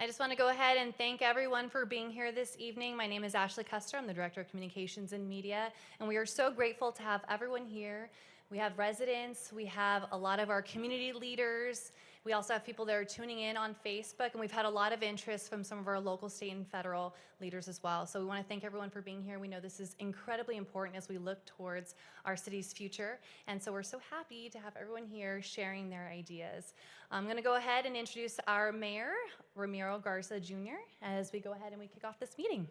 I just want to go ahead and thank everyone for being here this evening. My name is Ashley Custer. I'm the Director of Communications and Media, and we are so grateful to have everyone here. We have residents, we have a lot of our community leaders, we also have people that are tuning in on Facebook, and we've had a lot of interest from some of our local, state, and federal leaders as well. So we want to thank everyone for being here. We know this is incredibly important as we look towards our city's future, and so we're so happy to have everyone here sharing their ideas. I'm going to go ahead and introduce our mayor, Ramiro Garza Jr., as we go ahead and we kick off this meeting.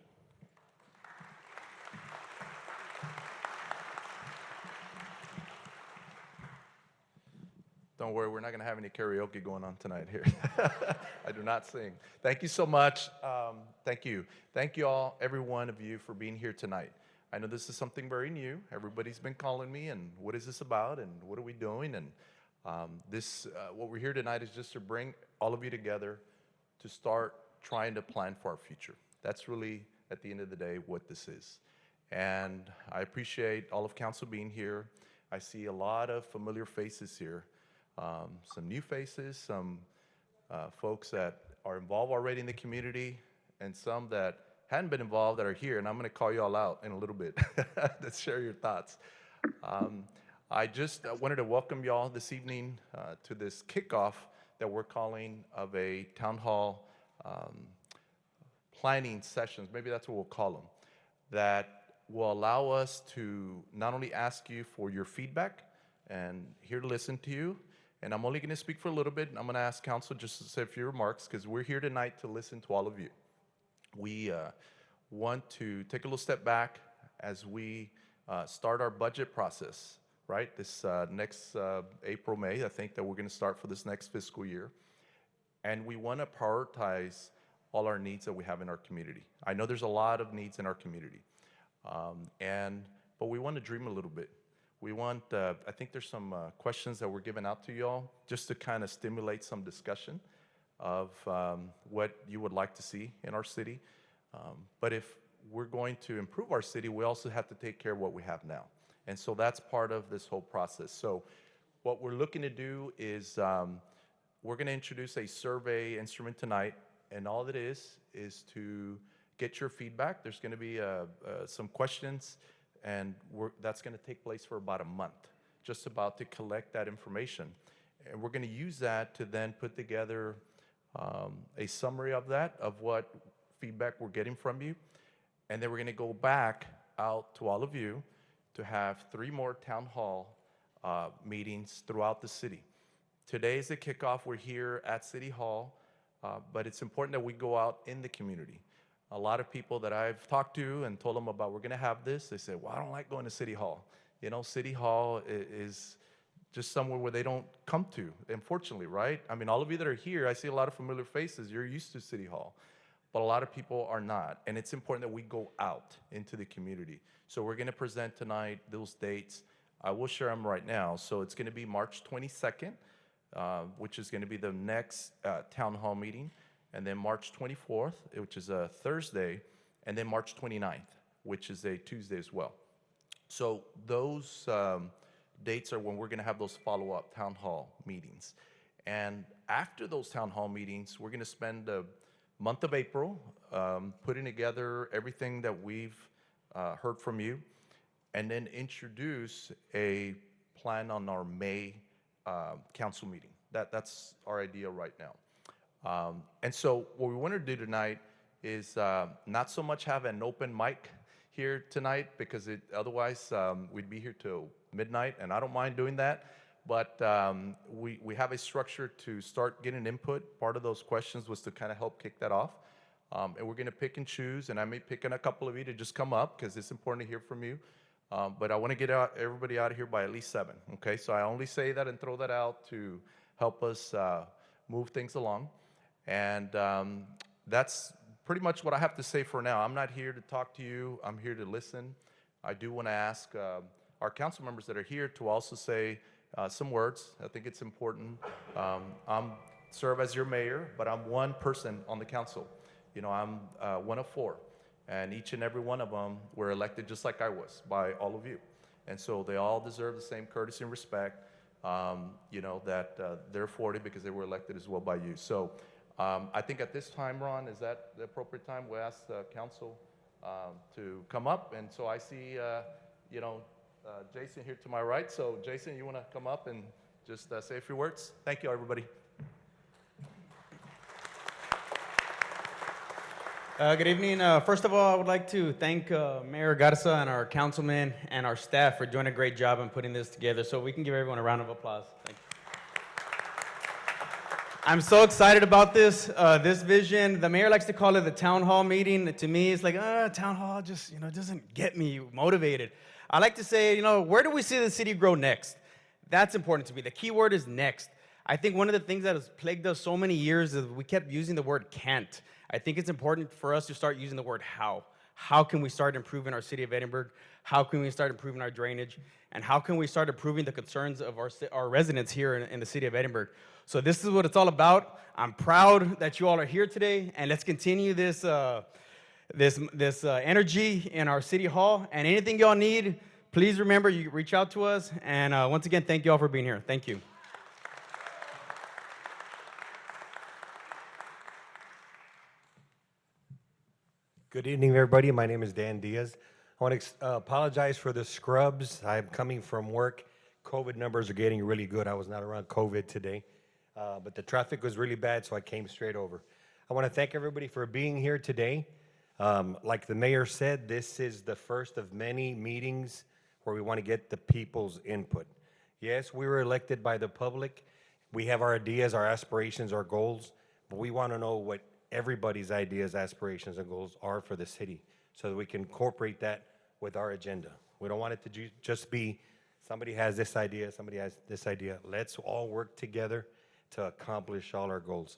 Don't worry, we're not going to have any karaoke going on tonight here. I do not sing. Thank you so much. Thank you. Thank you all, every one of you, for being here tonight. I know this is something very new. Everybody's been calling me, and what is this about, and what are we doing? And what we're here tonight is just to bring all of you together to start trying to plan for our future. That's really, at the end of the day, what this is. And I appreciate all of council being here. I see a lot of familiar faces here. Some new faces, some folks that are involved already in the community, and some that hadn't been involved that are here, and I'm going to call you all out in a little bit to share your thoughts. I just wanted to welcome you all this evening to this kickoff that we're calling of a town hall planning sessions, maybe that's what we'll call them, that will allow us to not only ask you for your feedback and here to listen to you. And I'm only going to speak for a little bit, and I'm going to ask council just to say a few remarks, because we're here tonight to listen to all of you. We want to take a little step back as we start our budget process, right? This next April, May, I think that we're going to start for this next fiscal year. And we want to prioritize all our needs that we have in our community. I know there's a lot of needs in our community, but we want to dream a little bit. We want, I think there's some questions that were given out to you all just to kind of stimulate some discussion of what you would like to see in our city. But if we're going to improve our city, we also have to take care of what we have now. And so that's part of this whole process. So what we're looking to do is we're going to introduce a survey instrument tonight. And all it is to get your feedback. There's going to be some questions. And that's going to take place for about a month, just about to collect that information. And we're going to use that to then put together a summary of that, of what feedback we're getting from you. And then we're going to go back out to all of you to have 3 more town hall meetings throughout the city. Today is the kickoff. We're here at City Hall, but it's important that we go out in the community. A lot of people that I've talked to and told them about we're going to have this, they say, well, I don't like going to City Hall. You know, City Hall is just somewhere where they don't come to, unfortunately, right? I mean, all of you that are here, I see a lot of familiar faces. You're used to City Hall, but a lot of people are not. And it's important that we go out into the community. So we're going to present tonight those dates. I will share them right now. So it's going to be March 22nd, which is going to be the next town hall meeting. And then March 24th, which is a Thursday, and then March 29th, which is a Tuesday as well. So those dates are when we're going to have those follow-up town hall meetings. And after those town hall meetings, we're going to spend the month of April putting together everything that we've heard from you, and then introduce a plan on our May council meeting. That's our idea right now. And so what we want to do tonight is not so much have an open mic here tonight, because otherwise we'd be here till midnight, and I don't mind doing that. But we have a structure to start getting input. Part of those questions was to kind of help kick that off. And we're going to pick and choose, and I may pick on a couple of you to just come up, because it's important to hear from you. But I want to get everybody out of here by at least 7, okay? So I only say that and throw that out to help us move things along. And that's pretty much what I have to say for now. I'm not here to talk to you. I'm here to listen. I do want to ask our council members that are here to also say some words. I think it's important. I'm serve as your mayor, but I'm one person on the council. You know, I'm one of 4. And each and every one of them were elected just like I was by all of you. And so they all deserve the same courtesy and respect, you know, that they're afforded because they were elected as well by you. So I think at this time, Ron, is that the appropriate time? We ask the council to come up. And so I see, Jason here to my right. So Jason, you want to come up and just say a few words? Thank you, everybody. Good evening. First of all, I would like to thank Mayor Garza and our councilmen and our staff for doing a great job in putting this together. So we can give everyone a round of applause. Thank you. I'm so excited about this vision. The mayor likes to call it the town hall meeting. To me, it's like, town hall just, doesn't get me motivated. I like to say, where do we see the city grow next? That's important to me. The key word is next. I think one of the things that has plagued us so many years is we kept using the word can't. I think it's important for us to start using the word how. How can we start improving our city of Edinburg? How can we start improving our drainage? And how can we start improving the concerns of our residents here in the city of Edinburg? So this is what it's all about. I'm proud that you all are here today, and let's continue this energy in our city hall. And anything y'all need, please remember, you reach out to us. And once again, thank you all for being here. Thank you. Good evening, everybody. My name is Dan Diaz. I want to apologize for the scrubs. I'm coming from work. COVID numbers are getting really good. I was not around COVID today, but the traffic was really bad, so I came straight over. I want to thank everybody for being here today. Like the mayor said, this is the first of many meetings where we want to get the people's input. Yes, we were elected by the public. We have our ideas, our aspirations, our goals, but we want to know what everybody's ideas, aspirations, and goals are for the city so that we can incorporate that with our agenda. We don't want it to just be somebody has this idea, somebody has this idea. Let's all work together to accomplish all our goals.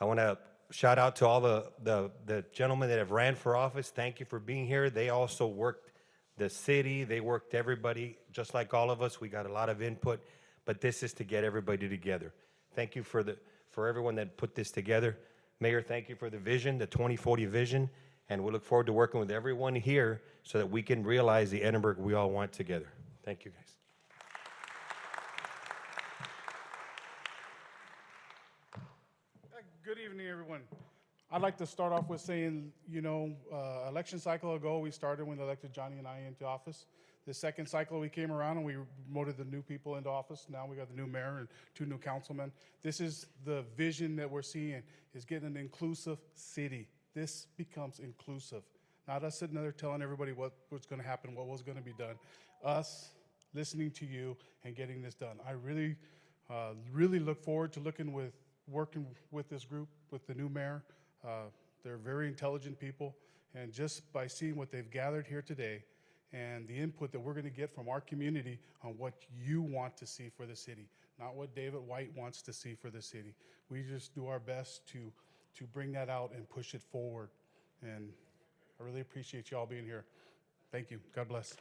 I want to shout out to all the gentlemen that have ran for office. Thank you for being here. They also worked the city. They worked everybody, just like all of us. We got a lot of input, but this is to get everybody together. Thank you for everyone that put this together. Mayor, thank you for the vision, the 2040 vision, and we look forward to working with everyone here so that we can realize the Edinburg we all want together. Thank you, guys. Good evening, everyone. I'd like to start off with saying, election cycle ago, we started when they elected Johnny and I into office. The second cycle, we came around and we promoted the new people into office. Now we got the new mayor and 2 new councilmen. This is the vision that we're seeing, is getting an inclusive city. This becomes inclusive. Not us sitting there telling everybody what's going to happen, what was going to be done. Us listening to you and getting this done. I really, really look forward to working with this group, with the new mayor. They're very intelligent people, and just by seeing what they've gathered here today and the input that we're going to get from our community on what you want to see for the city, not what David White wants to see for the city. We just do our best to bring that out and push it forward. And I really appreciate you all being here. Thank you. God bless.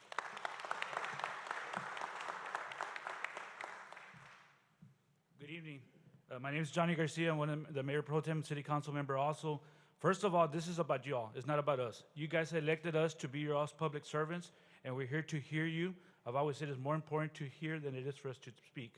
Good evening. My name is Johnny Garcia. I'm one of the Mayor Pro Tem City Council member also. First of all, this is about y'all. It's not about us. You guys elected us to be your all's public servants, and we're here to hear you. I've always said it's more important to hear than it is for us to speak.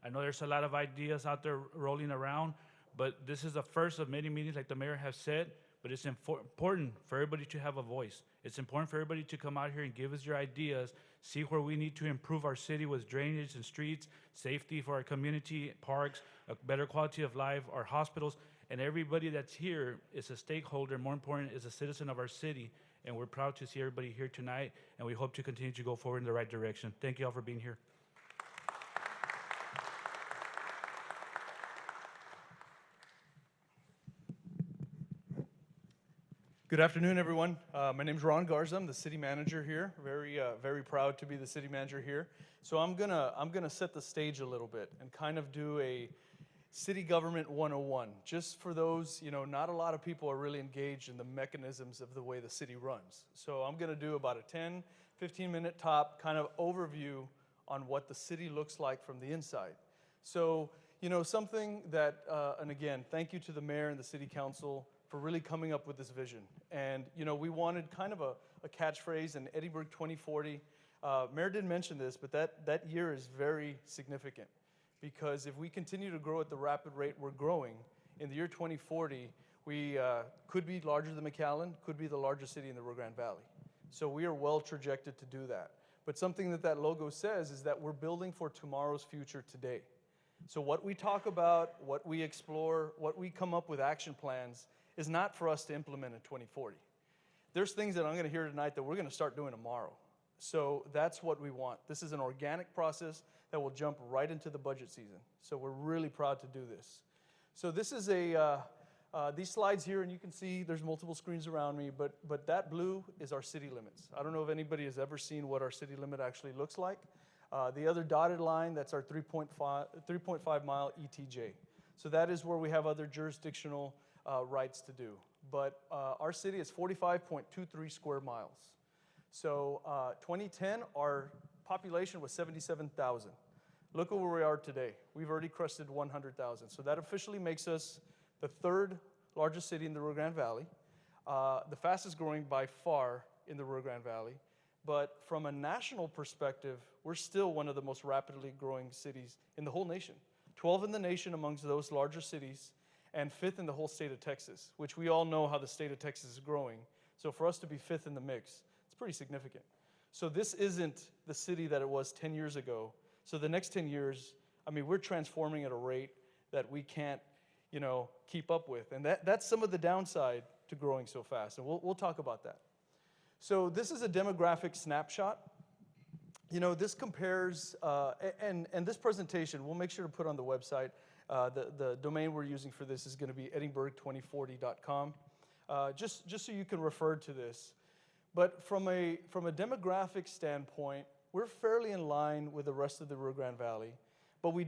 I know there's a lot of ideas out there rolling around, but this is the first of many meetings, like the mayor has said, but it's important for everybody to have a voice. It's important for everybody to come out here and give us your ideas, see where we need to improve our city with drainage and streets, safety for our community, parks, a better quality of life, our hospitals, and everybody that's here is a stakeholder. More important, is a citizen of our city, and we're proud to see everybody here tonight, and we hope to continue to go forward in the right direction. Thank you all for being here. Good afternoon, everyone. My name is Ron Garza. I'm the city manager here. Very proud to be the city manager here. So I'm gonna set the stage a little bit and kind of do a city government 101. Just for those, not a lot of people are really engaged in the mechanisms of the way the city runs. So I'm gonna do about a 10, 15-minute top kind of overview on what the city looks like from the inside. So, something that, and again, thank you to the mayor and the city council for really coming up with this vision. And, we wanted kind of a catchphrase in Edinburg 2040. Mayor didn't mention this, but that year is very significant because if we continue to grow at the rapid rate we're growing, in the year 2040, we could be larger than McAllen, could be the largest city in the Rio Grande Valley. So we are well trajected to do that. But something that logo says is that we're building for tomorrow's future today. So what we talk about, what we explore, what we come up with action plans is not for us to implement in 2040. There's things that I'm going to hear tonight that we're going to start doing tomorrow. So that's what we want. This is an organic process that will jump right into the budget season. So we're really proud to do this. So this is these slides here, and you can see there's multiple screens around me, but that blue is our city limits. I don't know if anybody has ever seen what our city limit actually looks like. The other dotted line, that's our 3.5 mile ETJ. So that is where we have other jurisdictional rights to do. But our city is 45.23 square miles. So 2010, our population was 77,000. Look at where we are today. We've already crested 100,000. So that officially makes us the third largest city in the Rio Grande Valley, the fastest growing by far in the Rio Grande Valley. But from a national perspective, we're still one of the most rapidly growing cities in the whole nation. 12 in the nation amongst those larger cities, and 5th in the whole state of Texas, which we all know how the state of Texas is growing. So for us to be 5th in the mix, it's pretty significant. So this isn't the city that it was 10 years ago. So the next 10 years, I mean, we're transforming at a rate that we can't, keep up with. And that's some of the downside to growing so fast. And we'll talk about that. So this is a demographic snapshot. This compares, and this presentation, we'll make sure to put on the website. The domain we're using for this is going to be edinburg2040.com, just so you can refer to this. But from a demographic standpoint, we're fairly in line with the rest of the Rio Grande Valley. But we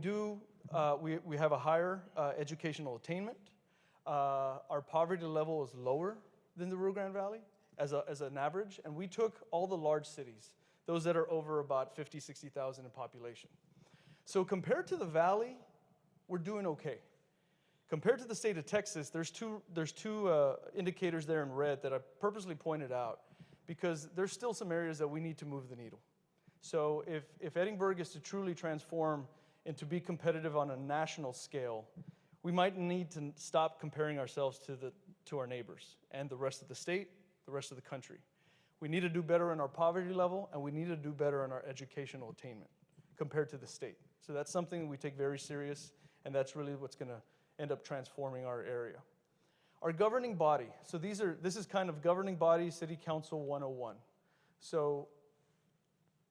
have a higher educational attainment. Our poverty level is lower than the Rio Grande Valley as an average. And we took all the large cities, those that are over about 50, 60,000 in population. So compared to the valley, we're doing okay. Compared to the state of Texas, there's two indicators there in red that I purposely pointed out because there's still some areas that we need to move the needle. So if Edinburg is to truly transform and to be competitive on a national scale, we might need to stop comparing ourselves to our neighbors and the rest of the state, the rest of the country. We need to do better in our poverty level, and we need to do better in our educational attainment compared to the state. So that's something we take very serious, and that's really what's going to end up transforming our area. Our governing body. So this is kind of governing body, City Council 101. So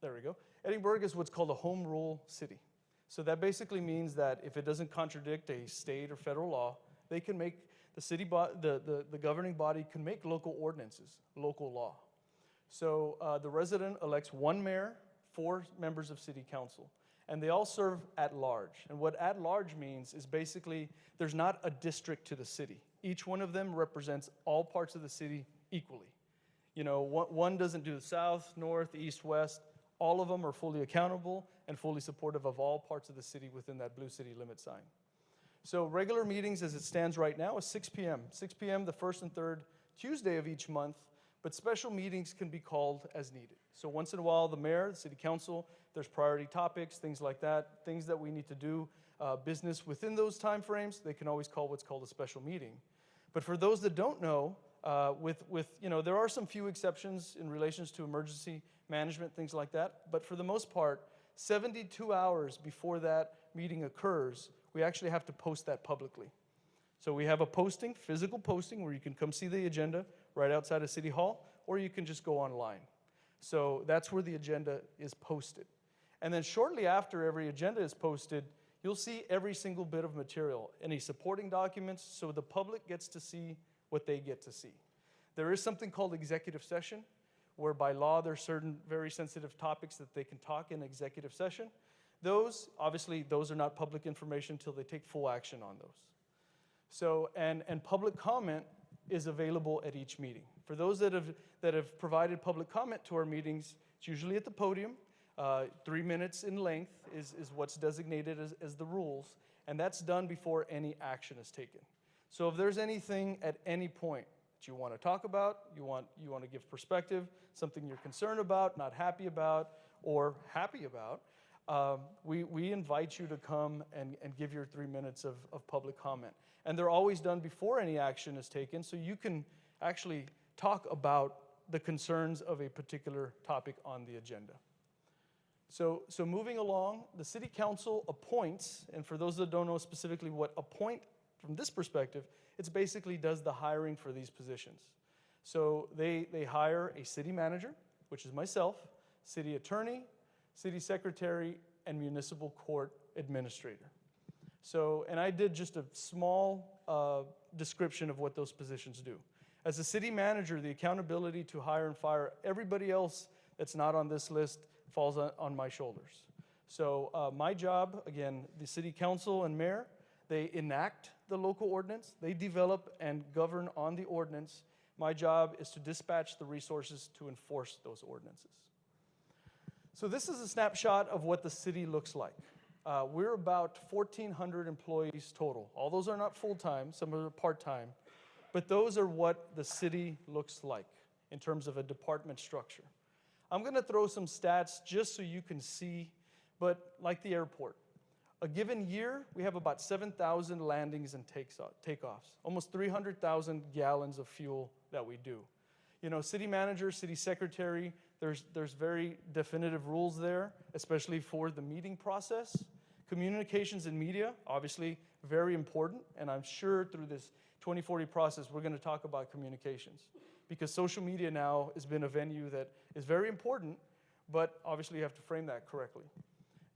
there we go. Edinburg is what's called a home rule city. So that basically means that if it doesn't contradict a state or federal law, they can make the governing body can make local ordinances, local law. So the resident elects one mayor, 4 members of city council, and they all serve at large. And what at large means is basically there's not a district to the city. Each one of them represents all parts of the city equally. One doesn't do the south, north, east, west. All of them are fully accountable and fully supportive of all parts of the city within that blue city limit sign. So regular meetings as it stands right now is 6 p.m. 6 p.m. the first and third Tuesday of each month, but special meetings can be called as needed. So once in a while, the mayor, the city council, there's priority topics, things like that, things that we need to do, business within those timeframes, they can always call what's called a special meeting. But for those that don't know, there are some few exceptions in relations to emergency management, things like that. But for the most part, 72 hours before that meeting occurs, we actually have to post that publicly. So we have a posting, physical posting, where you can come see the agenda right outside of City Hall, or you can just go online. So that's where the agenda is posted. And then shortly after every agenda is posted, you'll see every single bit of material, any supporting documents, so the public gets to see what they get to see. There is something called executive session, where by law there's certain very sensitive topics that they can talk in executive session. Those are not public information until they take full action on those. So, and public comment is available at each meeting. For those that have provided public comment to our meetings, it's usually at the podium. 3 minutes in length is what's designated as the rules, and that's done before any action is taken. So if there's anything at any point that you want to talk about, you want to give perspective, something you're concerned about, not happy about, or happy about, we invite you to come and give your 3 minutes of public comment. And they're always done before any action is taken, so you can actually talk about the concerns of a particular topic on the agenda. So moving along, the city council appoints, and for those that don't know specifically what appoint from this perspective, it's basically does the hiring for these positions. So they hire a city manager, which is myself, city attorney, city secretary, and municipal court administrator. So, and I did just a small description of what those positions do. As a city manager, the accountability to hire and fire everybody else that's not on this list falls on my shoulders. So my job, again, the city council and mayor, they enact the local ordinance, they develop and govern on the ordinance. My job is to dispatch the resources to enforce those ordinances. So this is a snapshot of what the city looks like. We're about 1,400 employees total. All those are not full-time, some are part-time, but those are what the city looks like in terms of a department structure. I'm gonna throw some stats just so you can see, but like the airport, a given year, we have about 7,000 landings and takeoffs, almost 300,000 gallons of fuel that we do. You know, city manager, city secretary, there's very definitive rules there, especially for the meeting process. Communications and media, obviously very important, and I'm sure through this 2040 process, we're gonna talk about communications, because social media now has been a venue that is very important, but obviously you have to frame that correctly.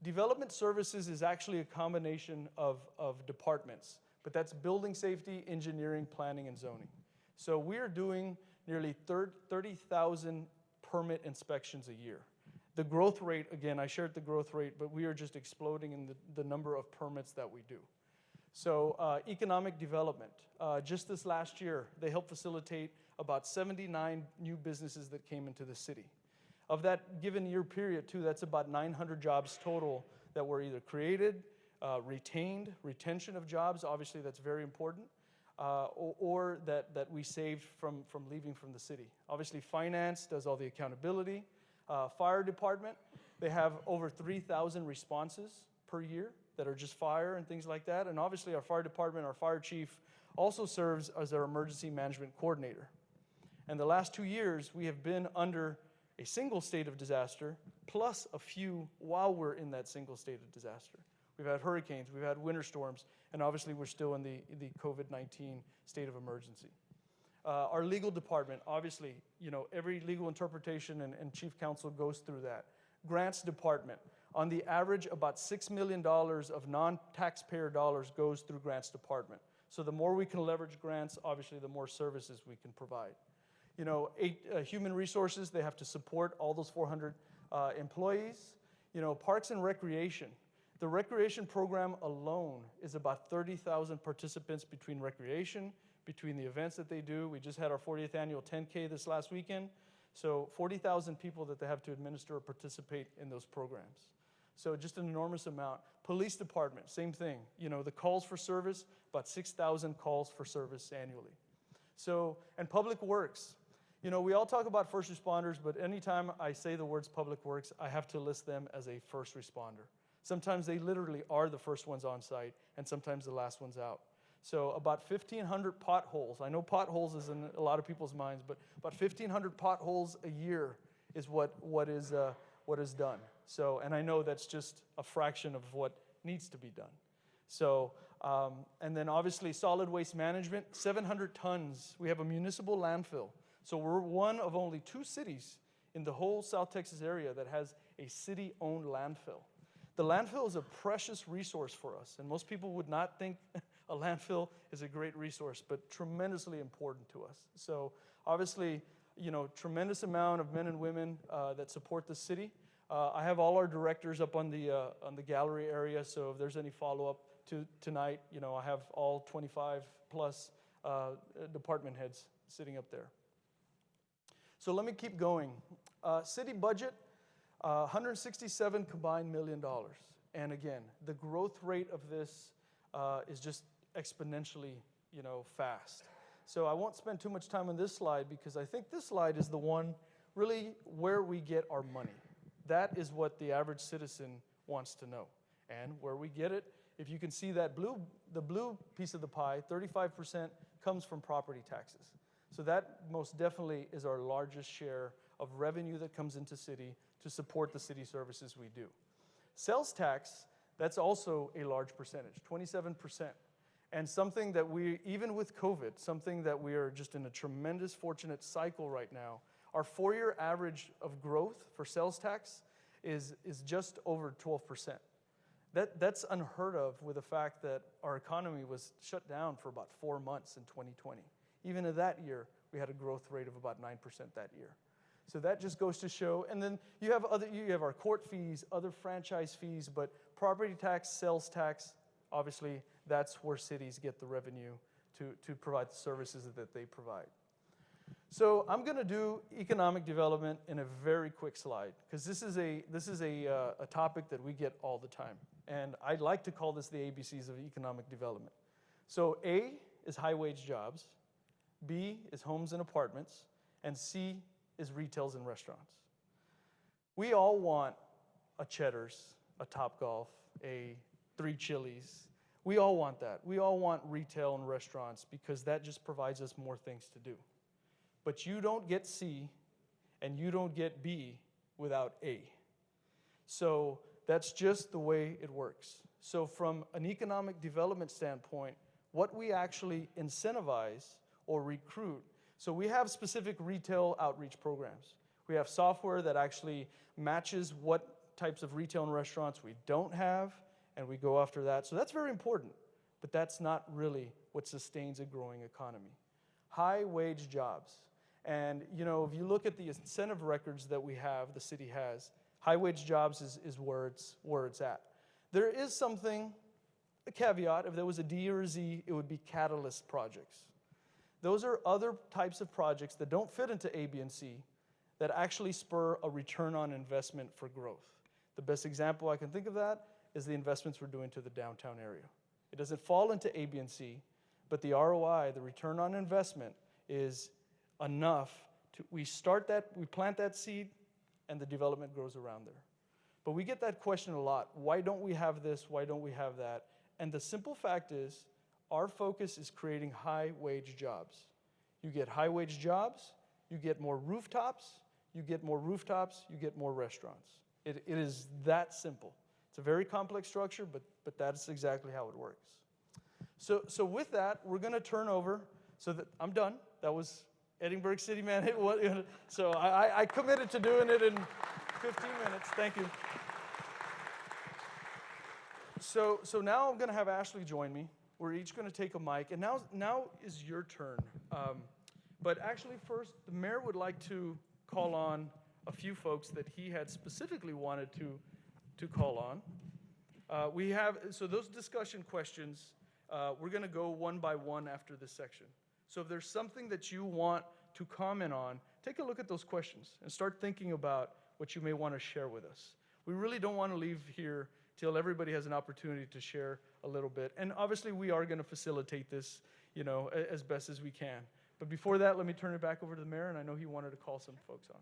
Development services is actually a combination of departments, but that's building safety, engineering, planning, and zoning. So we are doing nearly 30,000 permit inspections a year. The growth rate, again, I shared the growth rate, but we are just exploding in the number of permits that we do. So economic development, just this last year, they helped facilitate about 79 new businesses that came into the city. Of that given year period too, that's about 900 jobs total that were either created, retained, retention of jobs, obviously that's very important, or that we saved from leaving from the city. Obviously finance does all the accountability. Fire department, they have over 3,000 responses per year that are just fire and things like that. And obviously our fire department, our fire chief also serves as our emergency management coordinator. And the last 2 years, we have been under a single state of disaster, plus a few while we're in that single state of disaster. We've had hurricanes, we've had winter storms, and obviously we're still in the COVID-19 state of emergency. Our legal department, obviously, you know, every legal interpretation and chief counsel goes through that. Grants department, on the average, about $6 million of non-taxpayer dollars goes through grants department. So the more we can leverage grants, obviously the more services we can provide. You know, human resources, they have to support all those 400 employees. You know, parks and recreation. The recreation program alone is about 30,000 participants between recreation, between the events that they do. We just had our 40th annual 10K this last weekend. So 40,000 people that they have to administer or participate in those programs. So just an enormous amount. Police department, same thing. You know, the calls for service, about 6,000 calls for service annually. So, and public works. You know, we all talk about first responders, but anytime I say the words public works, I have to list them as a first responder. Sometimes they literally are the first ones on site, and sometimes the last ones out. So about 1,500 potholes. I know potholes is in a lot of people's minds, but about 1,500 potholes a year is what is done. So, and I know that's just a fraction of what needs to be done. So, and then obviously solid waste management, 700 tons. We have a municipal landfill. So we're one of only 2 cities in the whole South Texas area that has a city-owned landfill. The landfill is a precious resource for us, and most people would not think a landfill is a great resource, but tremendously important to us. So obviously, you know, tremendous amount of men and women that support the city. I have all our directors up on the gallery area, so if there's any follow-up to tonight, you know, I have all 25 plus department heads sitting up there. So let me keep going. City budget, 167 combined $1 million. And again, the growth rate of this is just exponentially, you know, fast. So I won't spend too much time on this slide because I think this slide is the one really where we get our money. That is what the average citizen wants to know. And where we get it, if you can see that the blue piece of the pie, 35% comes from property taxes. So that most definitely is our largest share of revenue that comes into city to support the city services we do. Sales tax, that's also a large percentage, 27%. And something that we, even with COVID, something that we are just in a tremendous fortunate cycle right now, our 4-year average of growth for sales tax is just over 12%. That's unheard of with the fact that our economy was shut down for about 4 months in 2020. Even in that year, we had a growth rate of about 9% that year. So that just goes to show, and then you have our court fees, other franchise fees, but property tax, sales tax, obviously that's where cities get the revenue to provide the services that they provide. So I'm going to do economic development in a very quick slide because this is a topic that we get all the time, and I'd like to call this the ABCs of economic development. So A is high wage jobs, B is homes and apartments, and C is retails and restaurants. We all want a Cheddar's, a Topgolf, a 3 Chili's. We all want that. We all want retail and restaurants because that just provides us more things to do. But you don't get C and you don't get B without A. So that's just the way it works. So from an economic development standpoint, what we actually incentivize or recruit, so we have specific retail outreach programs. We have software that actually matches what types of retail and restaurants we don't have, and we go after that. So that's very important, but that's not really what sustains a growing economy. High wage jobs. And if you look at the incentive records that we have, the city has, high wage jobs is where it's at. There is something, a caveat, if there was a D or a Z, it would be catalyst projects. Those are other types of projects that don't fit into A, B, and C that actually spur a return on investment for growth. The best example I can think of that is the investments we're doing to the downtown area. It doesn't fall into A, B, and C, but the ROI, the return on investment, is enough to, we plant that seed, and the development grows around there. But we get that question a lot. Why don't we have this? Why don't we have that? And the simple fact is, our focus is creating high-wage jobs. You get high-wage jobs, you get more rooftops, you get more rooftops, you get more restaurants. It is that simple. It's a very complex structure, but that's exactly how it works. So with that, we're going to turn over. I'm done. That was Edinburg City Manager. So I committed to doing it in 15 minutes. Thank you. So now I'm going to have Ashley join me. We're each going to take a mic, and now is your turn. But actually, first, the mayor would like to call on a few folks that he had specifically wanted to call on. So those discussion questions, we're going to go one by one after this section. So if there's something that you want to comment on, take a look at those questions and start thinking about what you may want to share with us. We really don't want to leave here till everybody has an opportunity to share a little bit. And obviously, we are going to facilitate this, as best as we can. But before that, let me turn it back over to the mayor, and I know he wanted to call some folks on.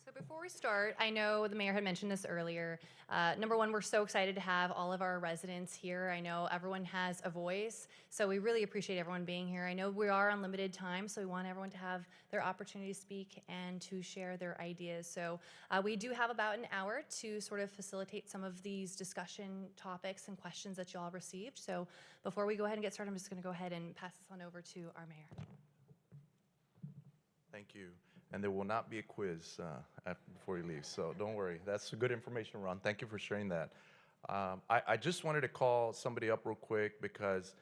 So before we start, I know the mayor had mentioned this earlier. Number one, we're so excited to have all of our residents here. I know everyone has a voice, so we really appreciate everyone being here. I know we are on limited time, so we want everyone to have their opportunity to speak and to share their ideas. So we do have about an hour to sort of facilitate some of these discussion topics and questions that you all received. So before we go ahead and get started, I'm just going to go ahead and pass this on over to our mayor. Thank you. And there will not be a quiz before you leave, so don't worry. That's good information, Ron. Thank you for sharing that. I just wanted to call somebody up real quick because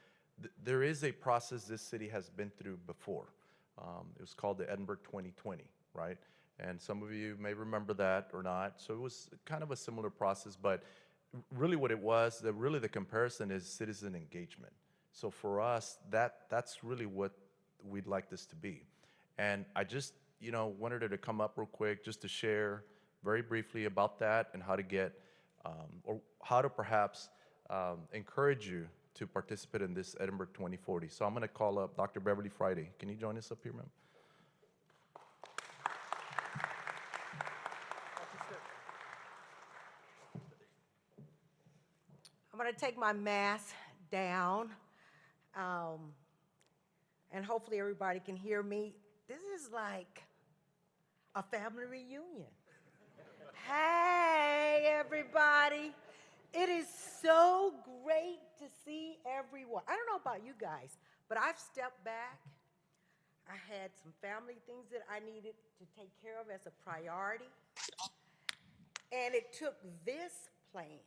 there is a process this city has been through before. It was called the Edinburg 2020, right? And some of you may remember that or not. So it was kind of a similar process, but really what it was, the comparison is citizen engagement. So for us, that's really what we'd like this to be. And I just wanted her to come up real quick just to share very briefly about that and how to get, or how to perhaps encourage you to participate in this Edinburg 2040. So I'm going to call up Dr. Beverly Friday. Can you join us up here, ma'am? want to take my mask down, and hopefully everybody can hear me. This is like a family reunion. Hey, everybody. It is so great to see everyone. I don't know about you guys, but I've stepped back. I had some family things that I needed to take care of as a priority. And it took this plan,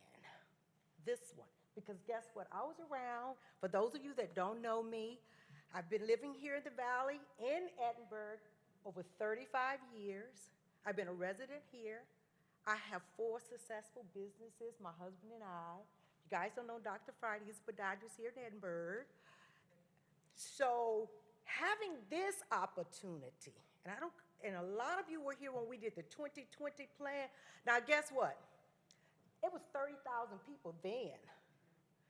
this one, because guess what? I was around. For those of you that don't know me, I've been living here in the Valley in Edinburg over 35 years. I've been a resident here. I have 4 successful businesses, my husband and I. You guys don't know Dr. Friday, he's a podiatrist here in Edinburg. So having this opportunity, and a lot of you were here when we did the 2020 plan. Now guess what? It was 30,000 people then.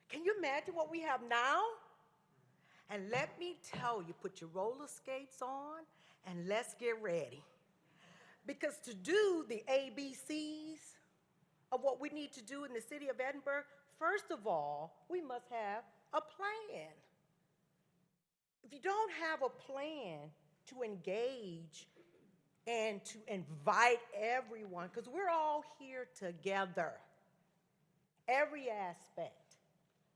Can you imagine what we have now? And let me tell you, put your roller skates on and let's get ready. Because to do the ABCs of what we need to do in the city of Edinburg, first of all, we must have a plan. If you don't have a plan to engage and to invite everyone, because we're all here together, every aspect,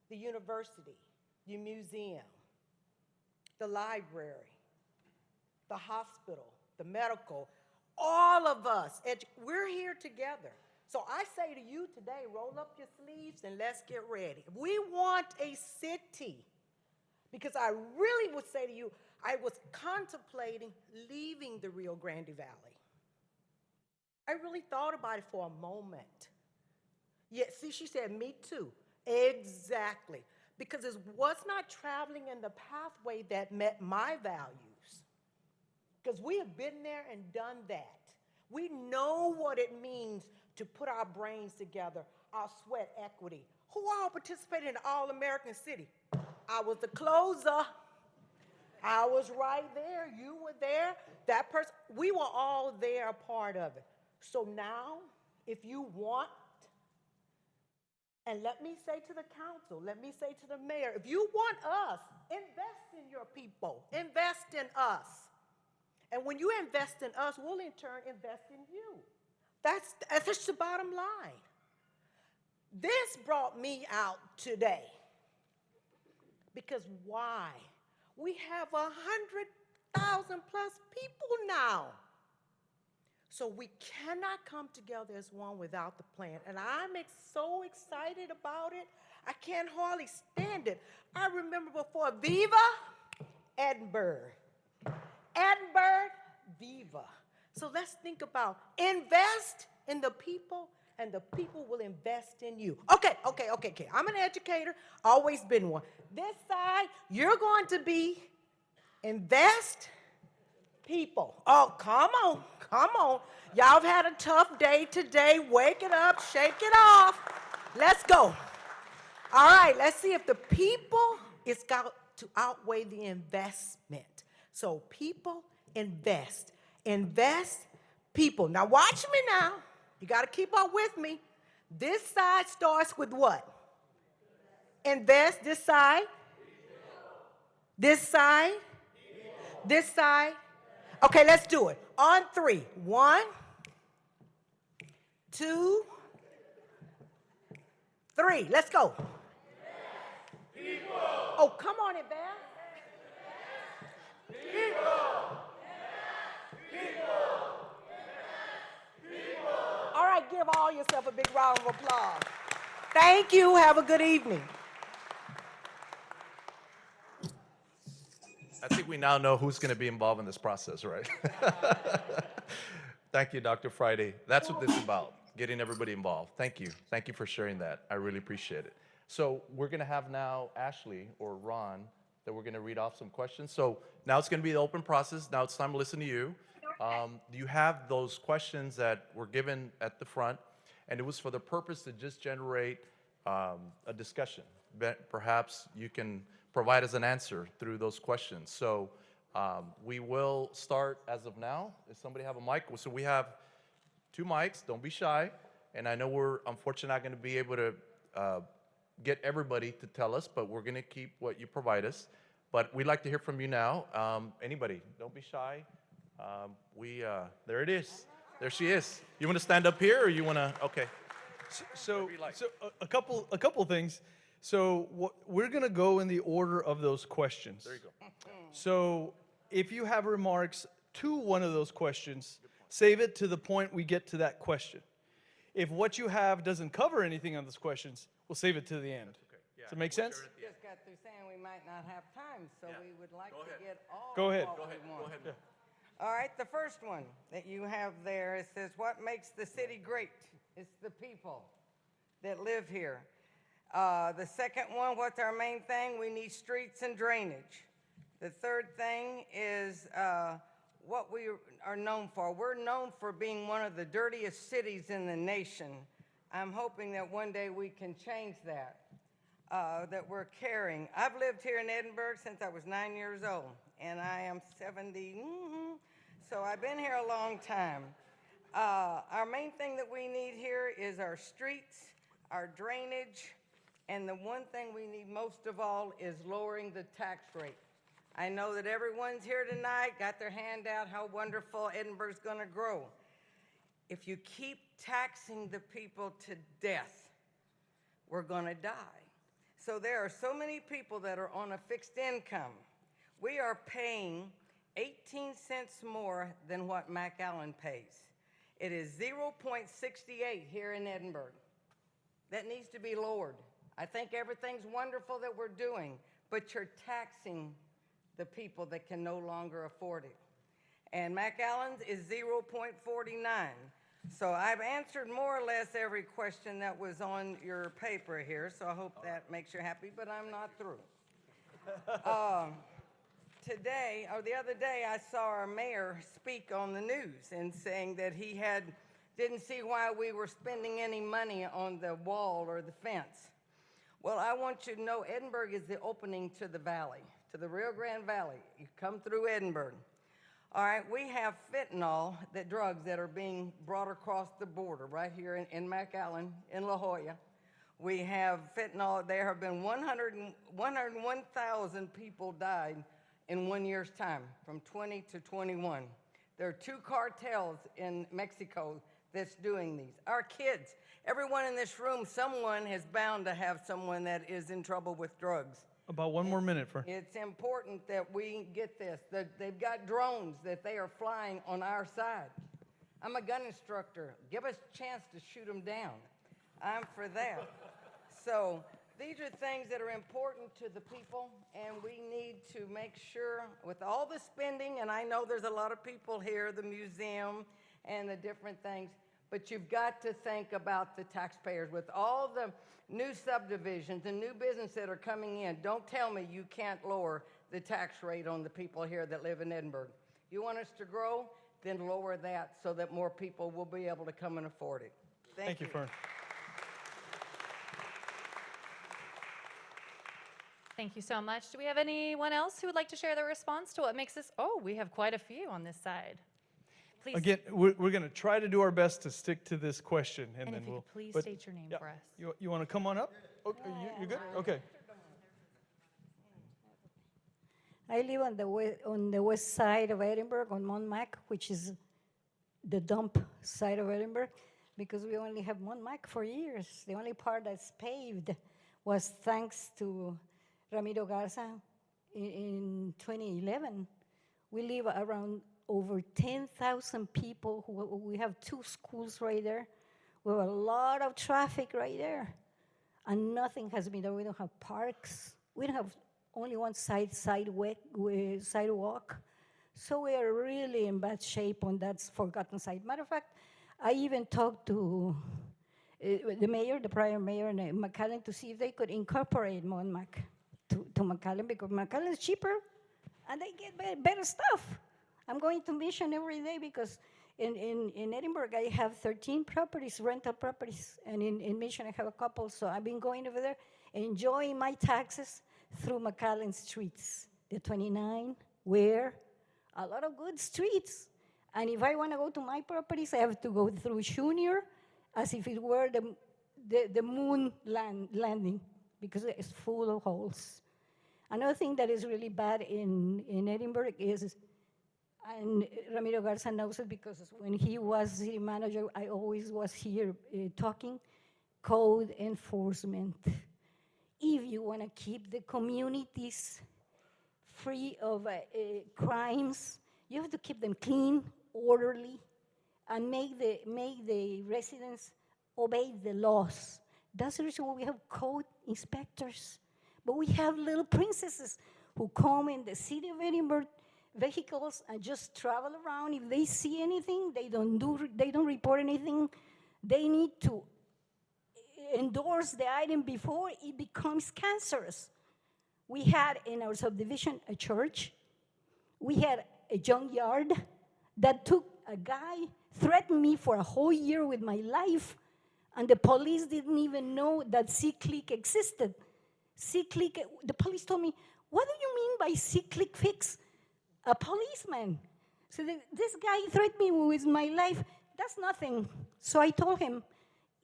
the university, the museum, the library, the hospital, the medical, all of us, we're here together. So I say to you today, roll up your sleeves and let's get ready. We want a city, because I really would say to you, I was contemplating leaving the Rio Grande Valley. I really thought about it for a moment. Yeah, see, she said, me too. Exactly. Because it was not traveling in the pathway that met my values. Because we have been there and done that. We know what it means to put our brains together, our sweat equity. Who all participated in the All-American City? I was the closer. I was right there. You were there. That person. We were all there, a part of it. So now, if you want, and let me say to the council, let me say to the mayor, if you want us, invest in your people. Invest in us. And when you invest in us, we'll in turn invest in you. That's the bottom line. This brought me out today. Because why? We have 100,000 plus people now. So we cannot come together as one without the plan. And I'm so excited about it. I can't hardly stand it. I remember before Viva Edinburg. Edinburg, Viva. So let's think about invest in the people and the people will invest in you. Okay. I'm an educator, always been one. This side, you're going to be invest people. Oh, come on. Y'all have had a tough day today. Wake it up, shake it off. Let's go. All right, let's see if the people is got to outweigh the investment. So people invest. Invest people. Now watch me now. You got to keep up with me. This side starts with what? Invest. This side? This side? This side? Okay, let's do it. On 3. 1, 2, 3. Let's go. People. Oh, come on, invest. All right, give all yourself a big round of applause. Thank you. Have a good evening. I think we now know who's going to be involved in this process, right? Thank you, Dr. Friday. That's what this is about, getting everybody involved. Thank you. Thank you for sharing that. I really appreciate it. So we're going to have now Ashley or Ron that we're going to read off some questions. So now it's going to be the open process. Now it's time to listen to you. You have those questions that were given at the front, and it was for the purpose to just generate a discussion. Perhaps you can provide us an answer through those questions. So we will start as of now. Does somebody have a mic? So we have 2 mics. Don't be shy. And I know we're unfortunately not going to be able to get everybody to tell us, but we're going to keep what you provide us. But we'd like to hear from you now. Anybody, don't be shy. There it is. There she is. You want to stand up here, or you want to? Okay. So a couple things. So we're going to go in the order of those questions. There you go. So if you have remarks to one of those questions, save it to the point we get to that question. If what you have doesn't cover anything on those questions, we'll save it to the end. Does that make sense? Just got through saying we might not have time, so we would like to get all Go ahead. what we want. All right, the first one that you have there, it says, what makes the city great? It's the people that live here. The second one, what's our main thing? We need streets and drainage. The third thing is what we are known for. We're known for being one of the dirtiest cities in the nation. I'm hoping that one day we can change that, that we're caring. I've lived here in Edinburg since I was 9 years old, and I am 70, so I've been here a long time. Our main thing that we need here is our streets, our drainage, and the one thing we need most of all is lowering the tax rate. I know that everyone's here tonight, got their hand out how wonderful Edinburgh's going to grow. If you keep taxing the people to death, we're going to die. So there are so many people that are on a fixed income. We are paying 18 cents more than what McAllen pays. It is 0.68 here in Edinburg. That needs to be lowered. I think everything's wonderful that we're doing, but you're taxing the people that can no longer afford it. And McAllen's is 0.49. So I've answered more or less every question that was on your paper here, so I hope that makes you happy, but I'm not through. Today, or the other day, I saw our mayor speak on the news and saying that he didn't see why we were spending any money on the wall or the fence. Well, I want you to know Edinburg is the opening to the valley, to the Rio Grande Valley. You come through Edinburg. All right, we have fentanyl, drugs that are being brought across the border right here in McAllen, in La Jolla. We have fentanyl. There have been 101,000 people died in 1 year's time, from 20 to 21. There are 2 cartels in Mexico that's doing these. Our kids, everyone in this room, someone is bound to have someone that is in trouble with drugs. About 1 more minute, Fern. It's important that we get this. They've got drones that they are flying on our side. I'm a gun instructor. Give us a chance to shoot them down. I'm for that. So these are things that are important to the people, and we need to make sure with all the spending, and I know there's a lot of people here, the museum and the different things, but you've got to think about the taxpayers. With all the new subdivisions and new business that are coming in, don't tell me you can't lower the tax rate on the people here that live in Edinburg. You want us to grow? Then lower that so that more people will be able to come and afford it. Thank you, Fern. Thank you so much. Do we have anyone else who would like to share their response to what makes this? Oh, we have quite a few on this side. Please. Again, we're going to try to do our best to stick to this question, and And then if you we'll. could please but- state your name yeah. for us. You want to come on up? Okay, you good? Okay. I live on the west side of Edinburgh, on Montmac, which is the dump side of Edinburgh, because we only have Montmac for years. The only part that's paved was thanks to Ramiro Garza in 2011. We live around over 10,000 people. We have 2 schools right there. We have a lot of traffic right there. And nothing has been done. We don't have parks. We don't have only one sidewalk. So we are really in bad shape on that forgotten side. Matter of fact, I even talked to the mayor, the prior mayor in McAllen, to see if they could incorporate Montmac to McAllen, because McAllen is cheaper and they get better stuff. I'm going to Mission every day because in Edinburgh I have 13 properties, rental properties, and in Mission I have a couple. So I've been going over there, enjoying my taxes through McAllen streets. The 29, where a lot of good streets. And if I want to go to my properties, I have to go through Junior, as if it were the moon landing. because it's full of holes. Another thing that is really bad in Edinburgh is, and Ramiro Garza knows it because when he was city manager, I always was here talking, code enforcement. If you want to keep the communities free of crimes, you have to keep them clean, orderly, and make the residents obey the laws. That's the reason why we have code inspectors. But we have little princesses who come in the city of Edinburgh vehicles and just travel around. If they see anything, they don't report anything. They need to endorse the item before it becomes cancerous. We had in our subdivision a church. We had a junkyard that took a guy, threatened me for a whole year with my life, and the police didn't even know that C-Click existed. C-Click, the police told me, what do you mean by C-Click fix? A policeman. So this guy threatened me with my life. That's nothing. So I told him,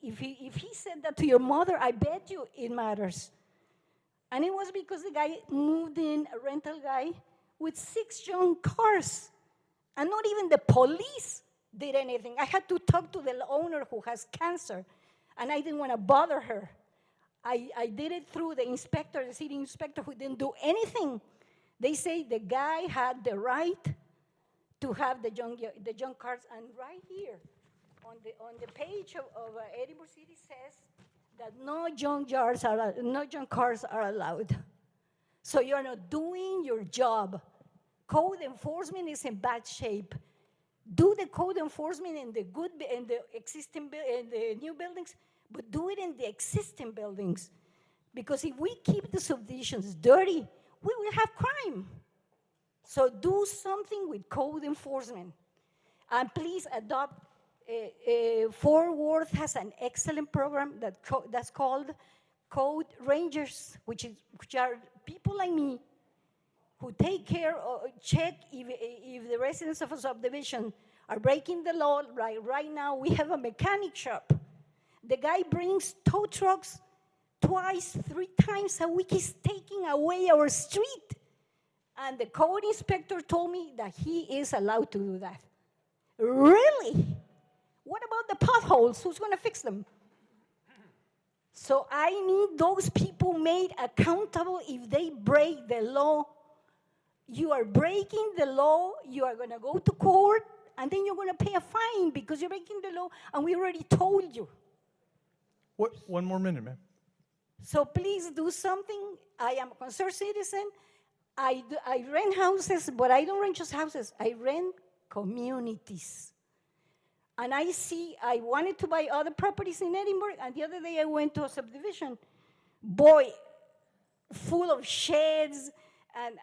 if he said that to your mother, I bet you it matters. And it was because the guy moved in, a rental guy, with 6 junk cars. And not even the police did anything. I had to talk to the owner who has cancer, and I didn't want to bother her. I did it through the inspector, the city inspector, who didn't do anything. They say the guy had the right to have the junk cars, and right here on the page of Edinburgh City says that no junk cars are allowed. So you're not doing your job. Code enforcement is in bad shape. Do the code enforcement in the new buildings, but do it in the existing buildings. Because if we keep the subdivisions dirty, we will have crime. So do something with code enforcement. And please adopt, Fort Worth has an excellent program that's called Code Rangers, which are people like me who take care of, check if the residents of a subdivision are breaking the law. Right now, we have a mechanic shop. The guy brings tow trucks 2-3 times a week. He's taking away our street. And the code inspector told me that he is allowed to do that. Really? What about the potholes? Who's going to fix them? So I need those people made accountable if they break the law. You are breaking the law, you are going to go to court, and then you're going to pay a fine because you're breaking the law, and we already told you. What? 1 more minute, ma'am. So please do something. I am a concerned citizen. I rent houses, but I don't rent just houses. I rent communities. And I wanted to buy other properties in Edinburgh, and the other day I went to a subdivision. Boy, full of sheds and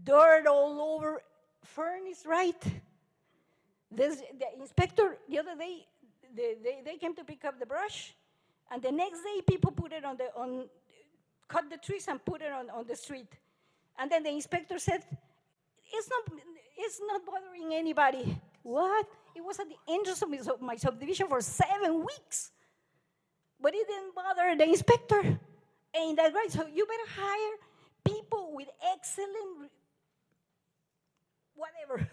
dirt all over. Fern is right. The inspector, the other day, they came to pick up the brush, and the next day people put it cut the trees and put it on the street. And then the inspector said, it's not bothering anybody. What? It was at the entrance of my subdivision for 7 weeks. But it didn't bother the inspector. Ain't that right? So you better hire people with excellent, whatever.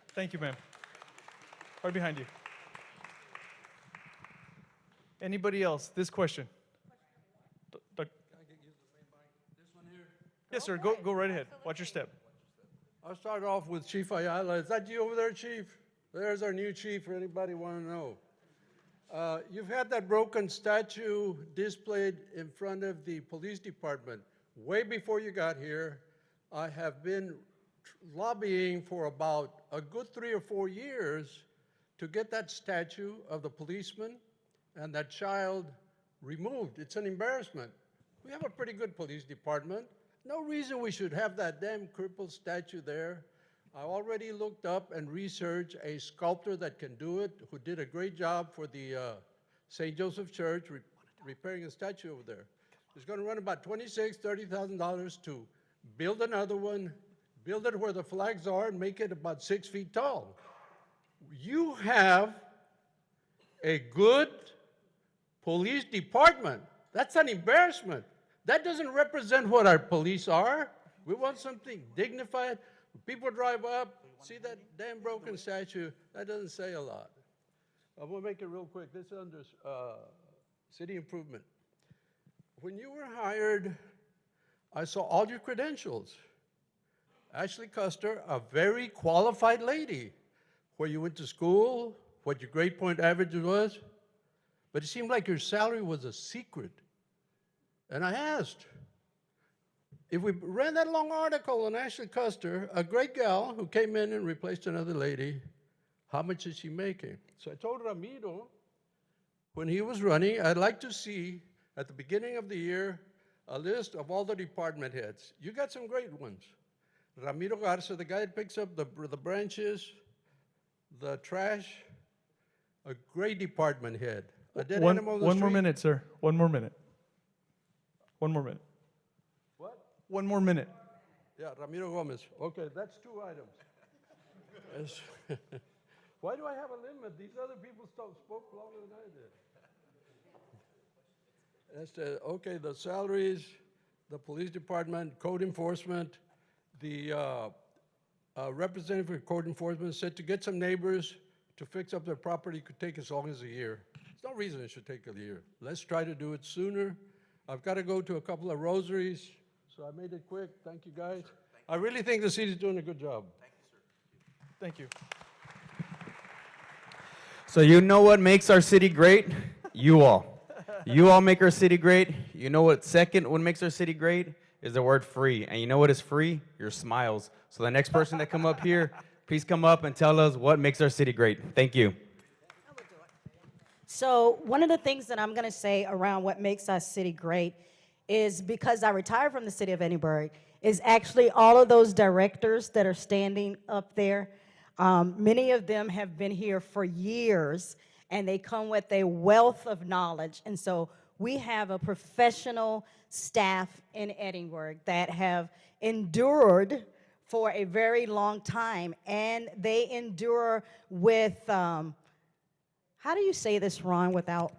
Thank you, ma'am. Right behind you. Anybody else? This question. Yes, sir. Go right ahead. Watch your step. I'll start off with Chief Ayala. Is that you over there, Chief? There's our new chief for anybody want to know. You've had that broken statue displayed in front of the police department. Way before you got here, I have been lobbying for about a good 3 or 4 years to get that statue of the policeman and that child removed. It's an embarrassment. We have a pretty good police department. No reason we should have that damn crippled statue there. I already looked up and researched a sculptor that can do it, who did a great job for the St. Joseph Church, repairing a statue over there. It's going to run about $26,000, $30,000 to build another one, build it where the flags are, and make it about 6 feet tall. You have a good police department. That's an embarrassment. That doesn't represent what our police are. We want something dignified. When people drive up, see that damn broken statue, that doesn't say a lot. I'm gonna make it real quick. This is under city improvement. When you were hired, I saw all your credentials. Ashley Custer, a very qualified lady, where you went to school, what your grade point average was, but it seemed like your salary was a secret. And I asked, if we ran that long article on Ashley Custer, a great gal who came in and replaced another lady, how much is she making? So I told Ramiro, when he was running, I'd like to see at the beginning of the year a list of all the department heads. You got some great ones. Ramiro Garza, the guy that picks up the branches, the trash, a great department head. A dead animal on the One more street. minute, sir. One more minute. One more minute. What? One more minute. Yeah, Ramiro Gomez. Okay, that's 2 items. Why do I have a limit? These other people spoke longer than I did. That's okay, the salaries, the police department, code enforcement, the representative for code enforcement said to get some neighbors to fix up their property could take as long as a year. There's no reason it should take a year. Let's try to do it sooner. I've got to go to a couple of rosaries, so I made it quick. Thank you, guys. I really think the city's doing a good job. Thank you. So you know what makes our city great? You all. You all make our city great. You know what what makes our city great? Is the word free. And you know what is free? Your smiles. So the next person that come up here, please come up and tell us what makes our city great. Thank you. So one of the things that I'm going to say around what makes our city great is because I retired from the city of Edinburg, is actually all of those directors that are standing up there. Many of them have been here for years, and they come with a wealth of knowledge. And so we have a professional staff in Edinburg that have endured for a very long time, and they endure with, how do you say this, Ron, without,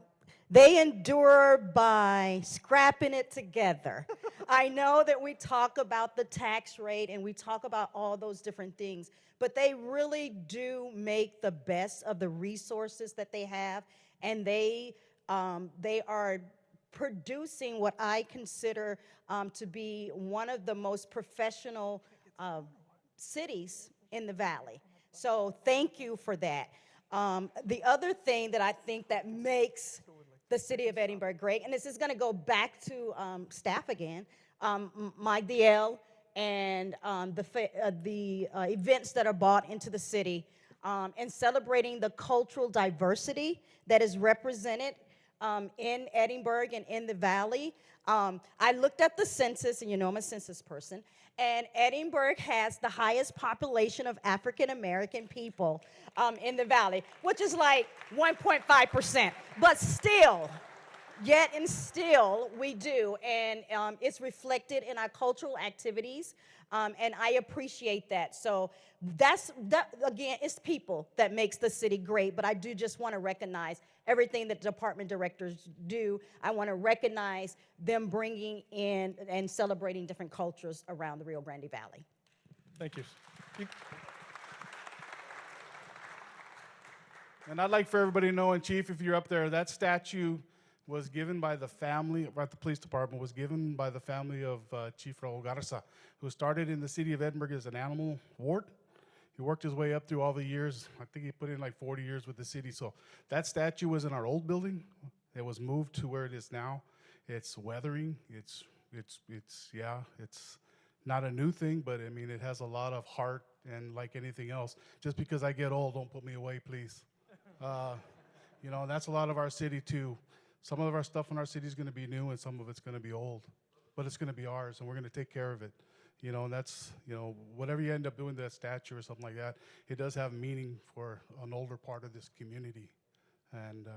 they endure by scrapping it together. I know that we talk about the tax rate and we talk about all those different things, but they really do make the best of the resources that they have, and they are producing what I consider to be one of the most professional cities in the valley. So thank you for that. The other thing that I think that makes the city of Edinburg great, and this is going to go back to staff again, Mike DL and the events that are brought into the city, and celebrating the cultural diversity that is represented in Edinburg and in the valley. I looked at the census, and you know I'm a census person, and Edinburg has the highest population of African American people in the valley, which is like 1.5%. But still, yet and still, we do, and it's reflected in our cultural activities, and I appreciate that. So that again, it's people that makes the city great, but I do just want to recognize everything that department directors do. I want to recognize them bringing in and celebrating different cultures around the Rio Grande Valley. Thank you. And I'd like for everybody to know, and Chief, if you're up there, that statue was given by the family, at the police department, was given by the family of Chief Raul Garza, who started in the city of Edinburg as an animal ward. He worked his way up through all the years. I think he put in like 40 years with the city. So that statue was in our old building. It was moved to where it is now. It's weathering. It's not a new thing, but I mean, it has a lot of heart, and like anything else, just because I get old, don't put me away, please. You know, that's a lot of our city too. Some of our stuff in our city is going to be new, and some of it's going to be old, but it's going to be ours, and we're going to take care of it. You know, and that's, you know, whatever you end up doing to that statue or something like that, it does have meaning for an older part of this community. And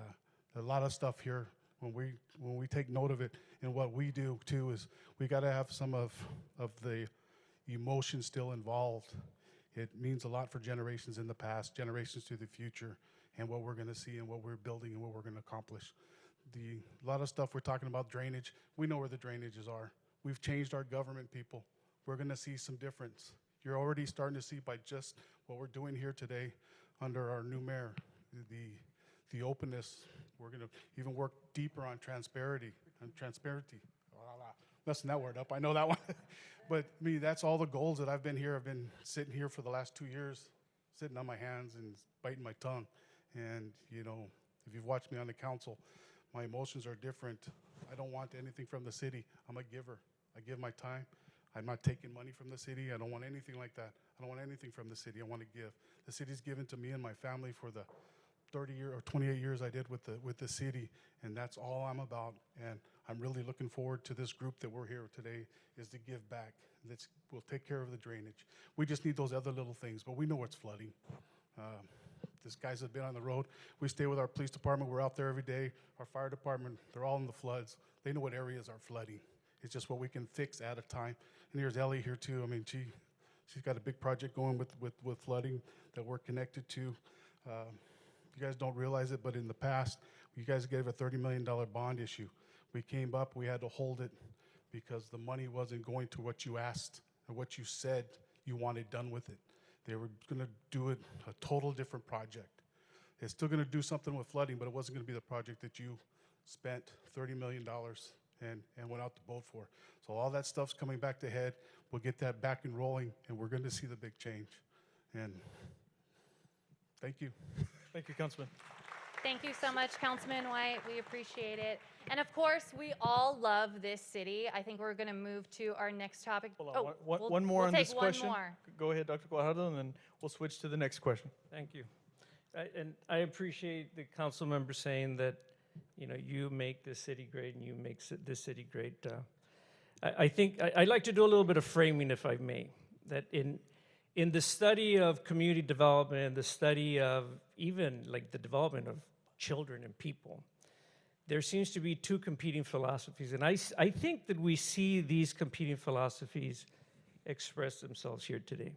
a lot of stuff here, when we take note of it, and what we do too is we got to have some of the emotion still involved. It means a lot for generations in the past, generations to the future, and what we're going to see and what we're building and what we're going to accomplish. a lot of stuff we're talking about drainage. We know where the drainages are. We've changed our government, people. We're going to see some difference. You're already starting to see by just what we're doing here today under our new mayor, the openness. We're going to even work deeper on transparency. Messing that word up, I know that one. But me, that's all the goals that I've been here. I've been sitting here for the last 2 years, sitting on my hands and biting my tongue. And, you know, if you've watched me on the council, my emotions are different. I don't want anything from the city. I'm a giver. I give my time. I'm not taking money from the city. I don't want anything like that. I don't want anything from the city. I want to give. The city's given to me and my family for the 30 year or 28 years I did with the city, and that's all I'm about. And I'm really looking forward to this group that we're here today, is to give back. We'll take care of the drainage. We just need those other little things, but we know it's flooding. These guys have been on the road. We stay with our police department. We're out there every day. Our fire department, they're all in the floods. They know what areas are flooding. It's just what we can fix at a time. And here's Ellie here too. I mean, she's got a big project going with flooding that we're connected to. You guys don't realize it, but in the past, you guys gave a $30 million bond issue. We came up, we had to hold it because the money wasn't going to what you asked or what you said you wanted done with it. They were gonna do it a total different project. It's still gonna do something with flooding, but it wasn't gonna be the project that you spent $30 million and went out to vote for. So all that stuff's coming back to head. We'll get that back and rolling, and we're gonna see the big change. And thank you. Thank you, Councilman. Thank you so much, Councilman White. We appreciate it. And of course, we all love this city. I think we're going to move to our next topic. Hold on, one more we'll on take this one question. more. Go ahead, Dr. Guajardo, and then we'll switch to the next question. Thank you. And I appreciate the council member saying that, you know, you make this city great and you make this city great. I think I'd like to do a little bit of framing, if I may, that in the study of community development and the study of even like the development of children and people, there seems to be two competing philosophies. And I think that we see these competing philosophies express themselves here today.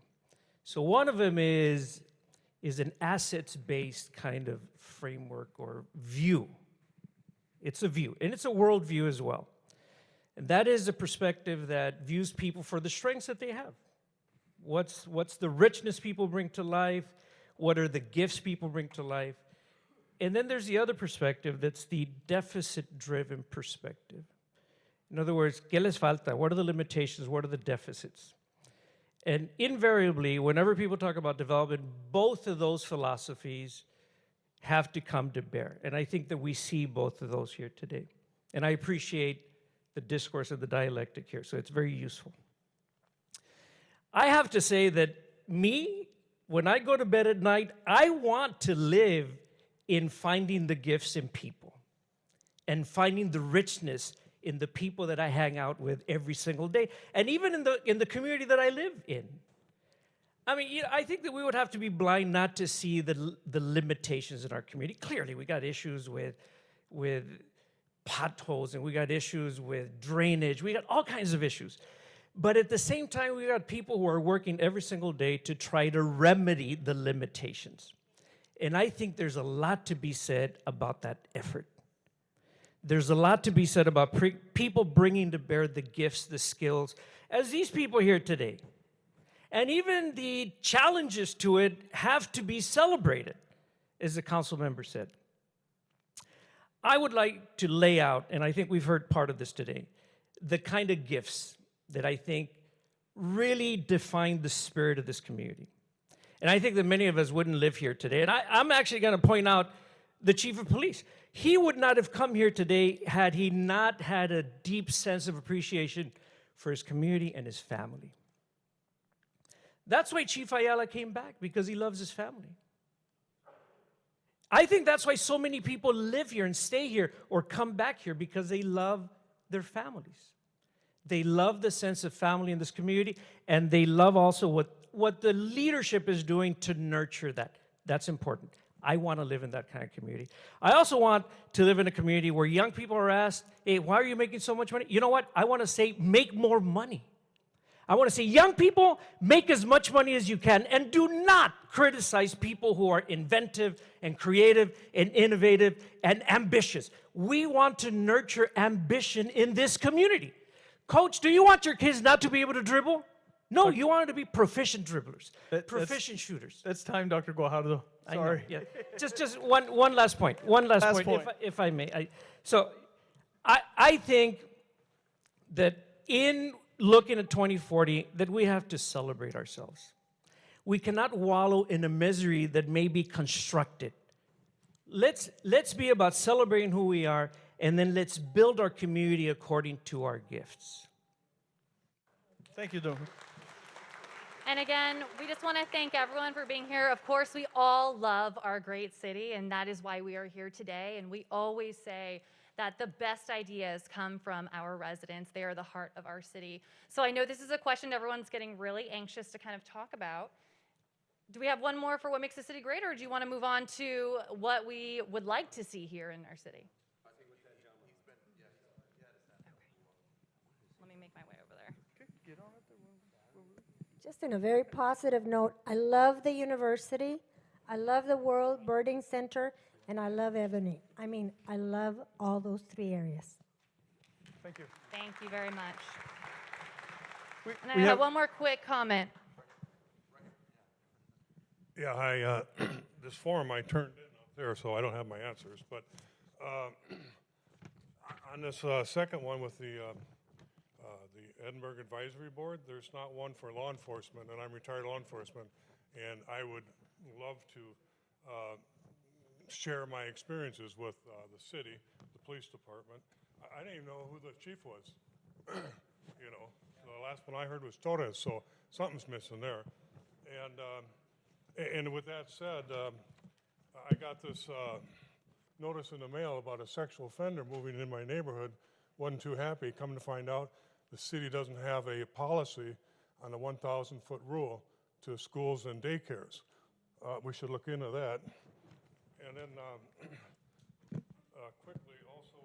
So one of them is an assets-based kind of framework or view. It's a view, and it's a worldview as well. And that is a perspective that views people for the strengths that they have. What's the richness people bring to life? What are the gifts people bring to life? And then there's the other perspective that's the deficit-driven perspective. In other words, ¿qué les falta? What are the limitations? What are the deficits? And invariably, whenever people talk about development, both of those philosophies have to come to bear. And I think that we see both of those here today. And I appreciate the discourse and the dialectic here, so it's very useful. I have to say that me, when I go to bed at night, I want to live in finding the gifts in people and finding the richness in the people that I hang out with every single day, and even in the community that I live in. I mean, I think that we would have to be blind not to see the limitations in our community. Clearly, we got issues with potholes, and we got issues with drainage. We got all kinds of issues. But at the same time, we got people who are working every single day to try to remedy the limitations. And I think there's a lot to be said about that effort. There's a lot to be said about people bringing to bear the gifts, the skills, as these people here today. And even the challenges to it have to be celebrated, as the council member said. I would like to lay out, and I think we've heard part of this today, the kind of gifts that I think really define the spirit of this community. And I think that many of us wouldn't live here today. And I'm actually going to point out the chief of police. He would not have come here today had he not had a deep sense of appreciation for his community and his family. That's why Chief Ayala came back, because he loves his family. I think that's why so many people live here and stay here or come back here, because they love their families. They love the sense of family in this community, and they love also what the leadership is doing to nurture that. That's important. I want to live in that kind of community. I also want to live in a community where young people are asked, hey, why are you making so much money? You know what? I want to say, make more money. I want to say, young people, make as much money as you can, and do not criticize people who are inventive and creative and innovative and ambitious. We want to nurture ambition in this community. Coach, do you want your kids not to be able to dribble? No, you want them to be proficient dribblers, proficient shooters. That's time, Dr. Guajardo. I know, Sorry. yeah. Just one last point. One last point, if I may. I think that in looking at 2040, that we have to celebrate ourselves. We cannot wallow in a misery that may be constructed. Let's be about celebrating who we are, and then let's build our community according to our gifts. Thank you, Don. And again, we just want to thank everyone for being here. Of course, we all love our great city, and that is why we are here today. And we always say that the best ideas come from our residents. They are the heart of our city. So I know this is a question everyone's getting really anxious to kind of talk about. Do we have one more for what makes the city great, or do you want to move on to what we would like to see here in our city? Let me make my way over there. Just in a very positive note, I love the university, I love the World Birding Center, and I love Ebony. I mean, I love all those three areas. Thank you. Thank you very much. And I we have have one more quick comment. Yeah, this form I turned in up there, so I don't have my answers. But on this second one with the Edinburg Advisory Board, there's not one for law enforcement, and I'm retired law enforcement, and I would love to share my experiences with the city, the police department. I didn't even know who the chief was. You know, the last one I heard was Torres, so something's missing there. And with that said, I got this notice in the mail about a sexual offender moving in my neighborhood. Wasn't too happy. Come to find out, the city doesn't have a policy on the 1,000-foot rule to schools and daycares. We should look into that. And then quickly, also,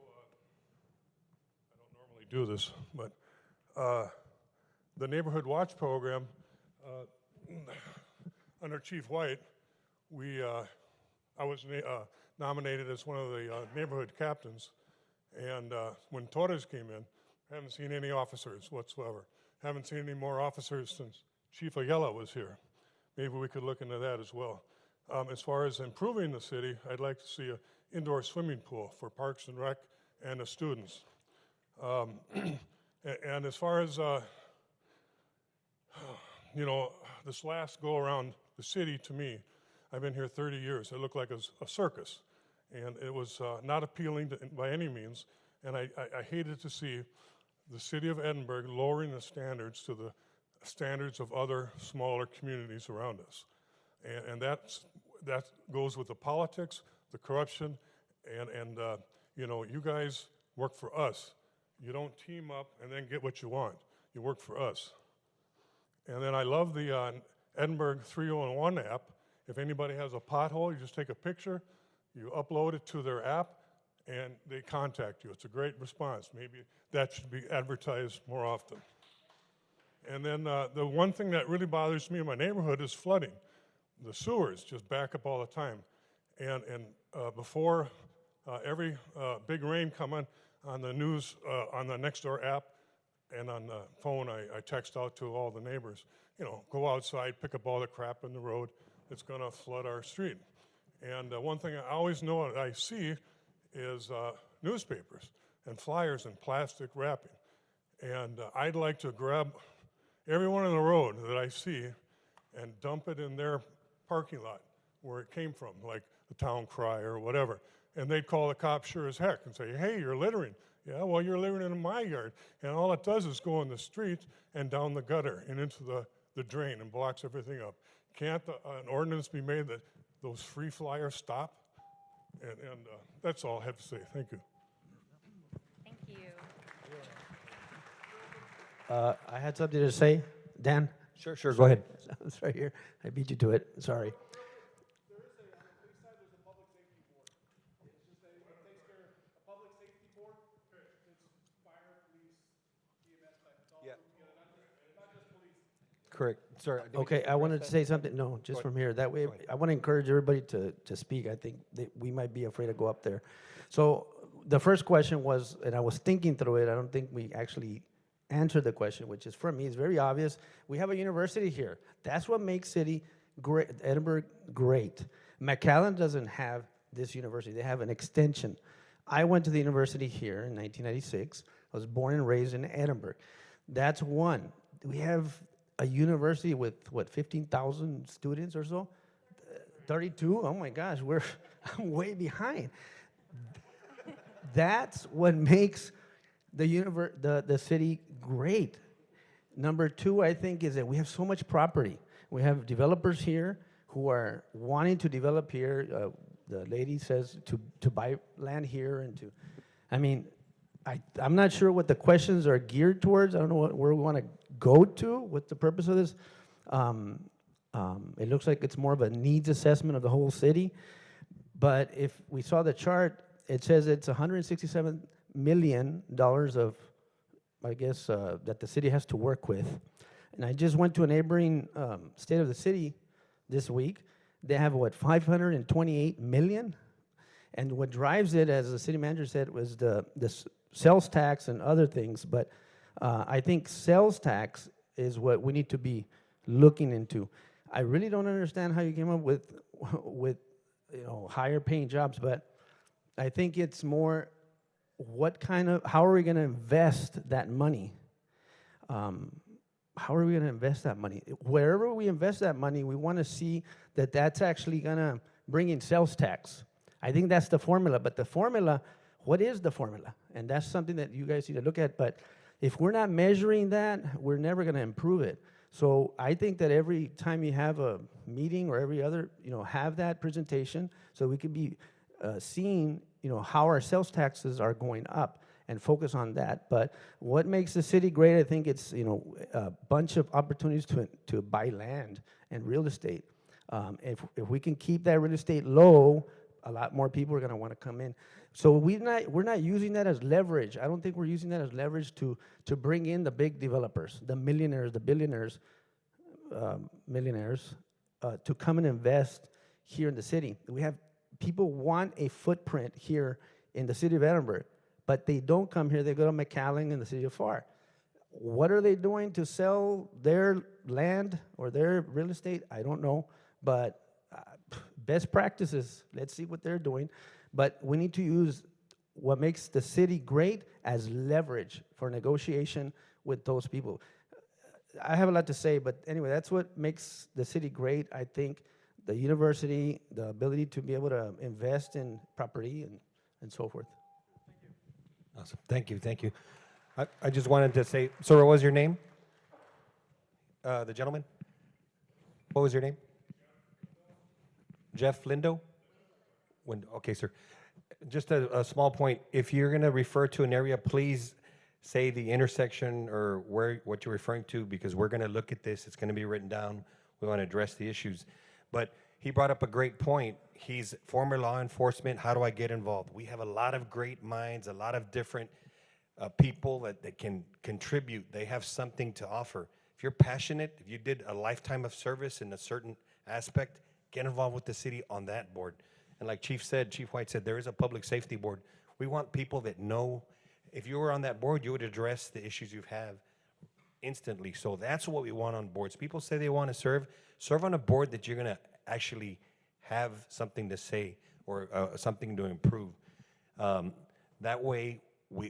I don't normally do this, but the Neighborhood Watch Program, under Chief White, I was nominated as one of the neighborhood captains. And when Torres came in, haven't seen any officers whatsoever. Haven't seen any more officers since Chief Ayala was here. Maybe we could look into that as well. As far as improving the city, I'd like to see an indoor swimming pool for Parks and Rec and the students. And as far as, you know, this last go around the city, to me, I've been here 30 years. It looked like a circus, and it was not appealing by any means. And I hated to see the city of Edinburg lowering the standards to the standards of other smaller communities around us. And that goes with the politics, the corruption, and you know, you guys work for us. You don't team up and then get what you want. You work for us. And then I love the Edinburg 301 app. If anybody has a pothole, you just take a picture, you upload it to their app, and they contact you. It's a great response. Maybe that should be advertised more often. And then the one thing that really bothers me in my neighborhood is flooding. The sewers just back up all the time. And before every big rain coming on the news, on the Nextdoor app, and on the phone, I text out to all the neighbors, you know, go outside, pick up all the crap in the road. It's going to flood our street. And one thing I always know that I see is newspapers and flyers and plastic wrapping. And I'd like to grab everyone on the road that I see and dump it in their parking lot where it came from, like the town crier or whatever. And they'd call the cops sure as heck and say, hey, you're littering. Yeah, well, you're littering in my yard. And all it does is go in the street and down the gutter and into the drain and blocks everything up. Can't an ordinance be made that those free flyers stop? And that's all I have to say. Thank you. Thank you. I had something to say. Dan? Sure, go ahead. It's right here. I beat you to it. Sorry. Correct. Sir, did we Okay, just I wanted to address say that? something. No, just ahead. from here. That way, Go ahead. I want to encourage everybody to speak. I think that we might be afraid to go up there. So the first question was, and I was thinking through it, I don't think we actually answered the question, which is, for me, it's very obvious. We have a university here. That's what makes city great, Edinburg great. McAllen doesn't have this university. They have an extension. I went to the university here in 1996. I was born and raised in Edinburg. That's one. We have a university with, what, 15,000 students or so? 32? Oh my gosh, I'm way behind. That's what makes the city great. Number two, I think, is that we have so much property. We have developers here who are wanting to develop here. The lady says to buy land here and to, I mean, I'm not sure what the questions are geared towards. I don't know where we want to go to, what the purpose of this. It looks like it's more of a needs assessment of the whole city. But if we saw the chart, it says it's $167 million of, I guess, that the city has to work with. And I just went to a neighboring state of the city this week. They have, what, 528 million? And what drives it, as the city manager said, was the sales tax and other things. But I think sales tax is what we need to be looking into. I really don't understand how you came up with higher paying jobs, but I think it's more how are we going to invest that money? How are we going to invest that money? Wherever we invest that money, we want to see that that's actually going to bring in sales tax. I think that's the formula, but the formula, what is the formula? And that's something that you guys need to look at, but if we're not measuring that, we're never going to improve it. So I think that every time you have a meeting or every other, have that presentation so we can be seeing, how our sales taxes are going up and focus on that. But what makes the city great, I think it's, a bunch of opportunities to buy land and real estate. If we can keep that real estate low, a lot more people are going to want to come in. So we're not using that as leverage. I don't think we're using that as leverage to bring in the big developers, the millionaires, the billionaires, millionaires, to come and invest here in the city. We have people want a footprint here in the city of Edinburg, but they don't come here. They go to McAllen in the city of FAR. What are they doing to sell their land or their real estate? I don't know, but best practices, let's see what they're doing. But we need to use what makes the city great as leverage for negotiation with those people. I have a lot to say, but anyway, that's what makes the city great. I think the university, the ability to be able to invest in property and so forth. Awesome. Thank you. I just wanted to say, sir, what was your name? The gentleman? What was your name? Jeff Lindo? Okay, sir. Just a small point. If you're going to refer to an area, please say the intersection or what you're referring to, because we're going to look at this. It's going to be written down. We want to address the issues. But he brought up a great point. He's former law enforcement. How do I get involved? We have a lot of great minds, a lot of different people that can contribute. They have something to offer. If you're passionate, if you did a lifetime of service in a certain aspect, get involved with the city on that board. And like Chief White said, there is a public safety board. We want people that know. If you were on that board, you would address the issues you have instantly. So that's what we want on boards. People say they want to serve on a board that you're going to actually have something to say or something to improve. That way,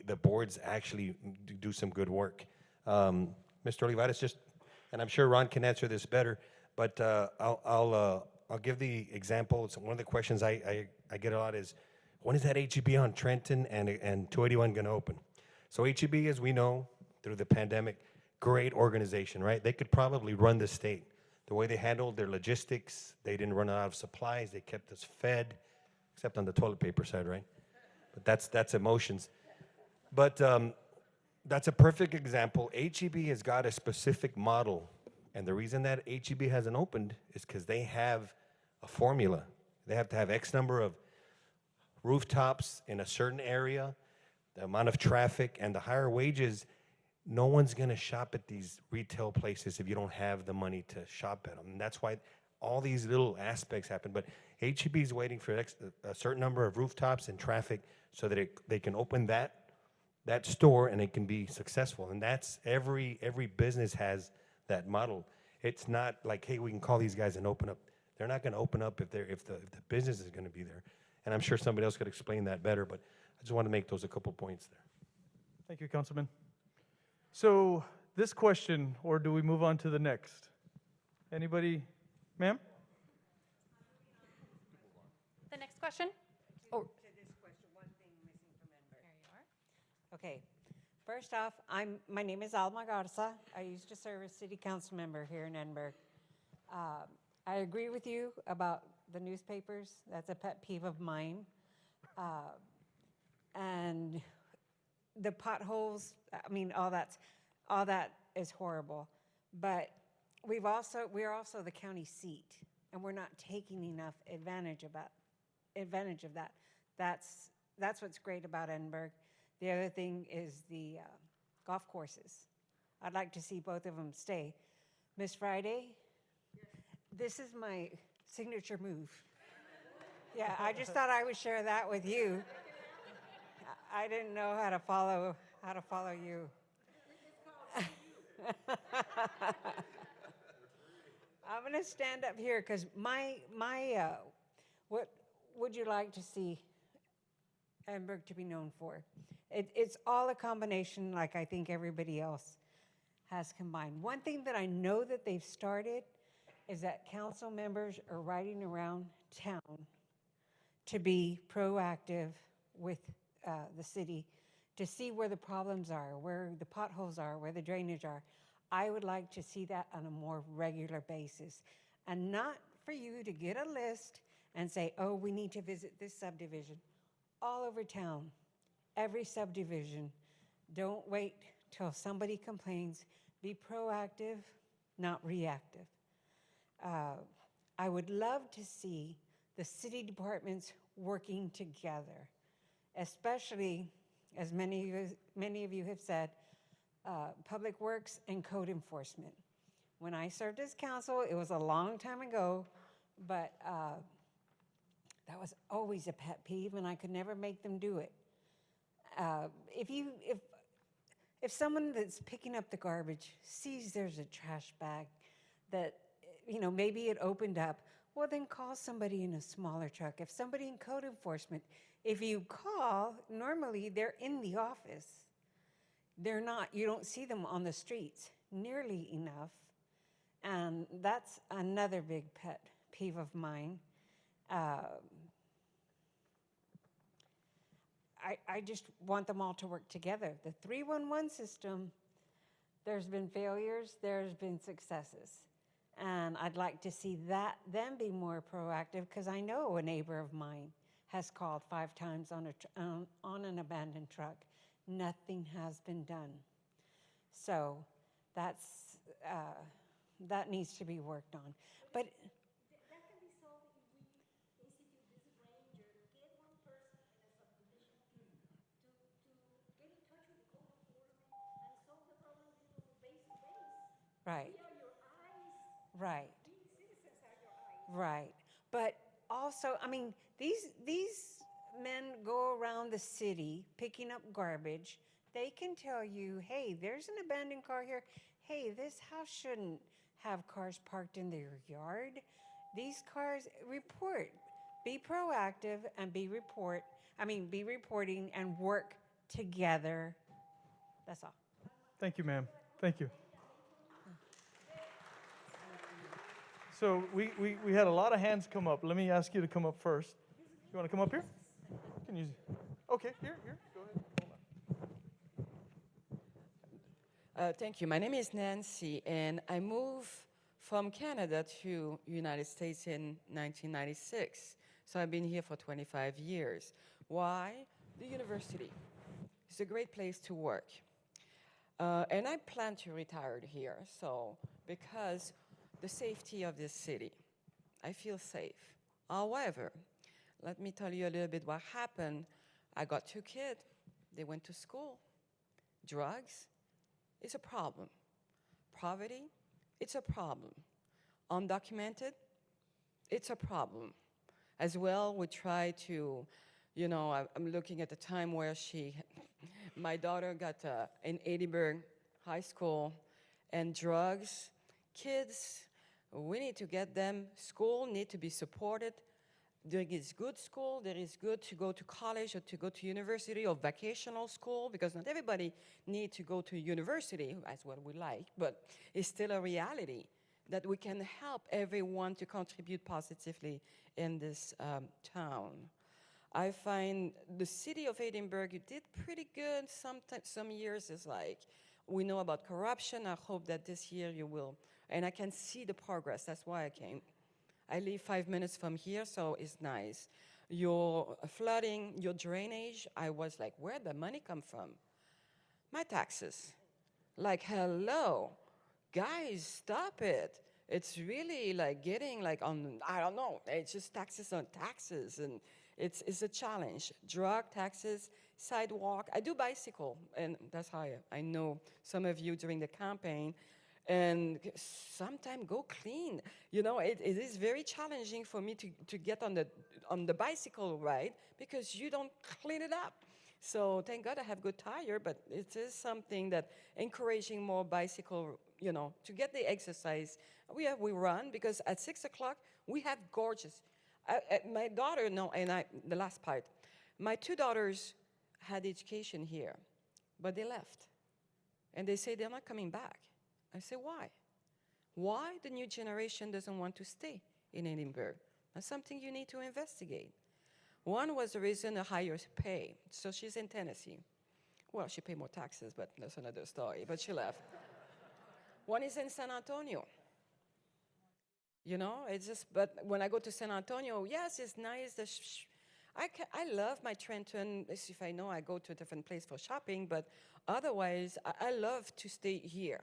the boards actually do some good work. Mr. Olivares, and I'm sure Ron can answer this better, but I'll give the example. It's one of the questions I get a lot is, when is that HEB on Trenton and 281 going to open? So HEB, as we know, through the pandemic, great organization, right? They could probably run the state. The way they handled their logistics, they didn't run out of supplies. They kept us fed, except on the toilet paper side, right? But that's emotions. But that's a perfect example. HEB has got a specific model. And the reason that HEB hasn't opened is because they have a formula. They have to have X number of rooftops in a certain area, the amount of traffic, and the higher wages no one's going to shop at these retail places if you don't have the money to shop at them. And that's why all these little aspects happen. But HEB is waiting for a certain number of rooftops and traffic so that they can open that store and it can be successful. And that's every business has that model. It's not like, hey, we can call these guys and open up. They're not going to open up if the business is going to be there. And I'm sure somebody else could explain that better, but I just want to make those a couple points there. Thank you, Councilman. So this question, or do we move on to the next? Anybody, ma'am? The next question? Oh, Okay, first off, my name is Alma Garza. I used to serve as city council member here in Edinburg. I agree with you about the newspapers. That's a pet peeve of mine. And the potholes, I mean, all that is horrible. But we're also the county seat, and we're not taking enough advantage of that. That's what's great about Edinburg. The other thing is the golf courses. I'd like to see both of them stay. Miss Friday, this is my signature move. Yeah, I just thought I would share that with you. I didn't know how to follow you. I'm going to stand up here because what would you like to see Edinburg to be known for? It's all a combination, like I think everybody else has combined. One thing that I know that they've started is that council members are riding around town to be proactive with the city to see where the problems are, where the potholes are, where the drainage are. I would like to see that on a more regular basis, and not for you to get a list and say, oh, we need to visit this subdivision. All over town, every subdivision. Don't wait till somebody complains. Be proactive, not reactive. I would love to see the city departments working together, especially, as many of you have said, Public Works and code enforcement. When I served as council, it was a long time ago, but that was always a pet peeve, and I could never make them do it. If someone that's picking up the garbage sees there's a trash bag that, maybe it opened up, well, then call somebody in a smaller truck. If somebody in code enforcement, if you call, normally they're in the office. They're not, you don't see them on the streets nearly enough. And that's another big pet peeve of mine. I just want them all to work together. The 311 system, there's been failures, there's been successes. And I'd like to see them be more proactive, because I know a neighbor of mine has called 5 times on an abandoned truck. Nothing has been done. So that needs to be worked on. But That can be solved if we institute this ranger, get one person in a subdivision to get in touch with the code enforcement and solve the problem, face to face. right. We are your eyes. Right. We citizens are your eyes. Right. But also, I mean, these men go around the city picking up garbage. They can tell you, hey, there's an abandoned car here. Hey, this house shouldn't have cars parked in their yard. These cars, report. Be proactive and be reporting and work together. That's all. Thank you, ma'am. Thank you. So we had a lot of hands come up. Let me ask you to come up first. You want to come up here? Can you? Okay, here. Go ahead. Hold on. Thank you. My name is Nancy, and I moved from Canada to United States in 1996. So I've been here for 25 years. Why? The university. It's a great place to work. And I plan to retire here, so because the safety of this city, I feel safe. However, let me tell you a little bit what happened. I got 2 kids. They went to school. Drugs, is a problem. Poverty, it's a problem. Undocumented, it's a problem. As well, we try to, I'm looking at the time where my daughter got in Edinburg High School, and drugs. Kids, we need to get them. School need to be supported. There is good school, there is good to go to college or to go to university or vocational school, because not everybody need to go to university, as what we like, but it's still a reality that we can help everyone to contribute positively in this town. I find the city of Edinburg, you did pretty good. Some years is like, we know about corruption. I hope that this year you will, and I can see the progress. That's why I came. I live 5 minutes from here, so it's nice. Your flooding, your drainage, I was like, where'd the money come from? My taxes. Like, hello, guys, stop it. It's really like getting like on, I don't know, it's just taxes on taxes, and it's a challenge. Drug taxes, sidewalk. I do bicycle, and that's how I know some of you during the campaign, and sometimes go clean. It is very challenging for me to get on the bicycle ride because you don't clean it up. So thank God I have good tire, but it is something that encouraging more bicycle, to get the exercise. We run because at 6 o'clock we have gorgeous. My daughter, the last part, my two daughters had education here, but they left. And they say they're not coming back. I say, why? Why the new generation doesn't want to stay in Edinburg? That's something you need to investigate. One was the reason a higher pay. So she's in Tennessee. Well, she paid more taxes, but that's another story. But she left. One is in San Antonio. It's just, but when I go to San Antonio, yes, it's nice. I love my Trenton. If I know I go to a different place for shopping, but otherwise, I love to stay here.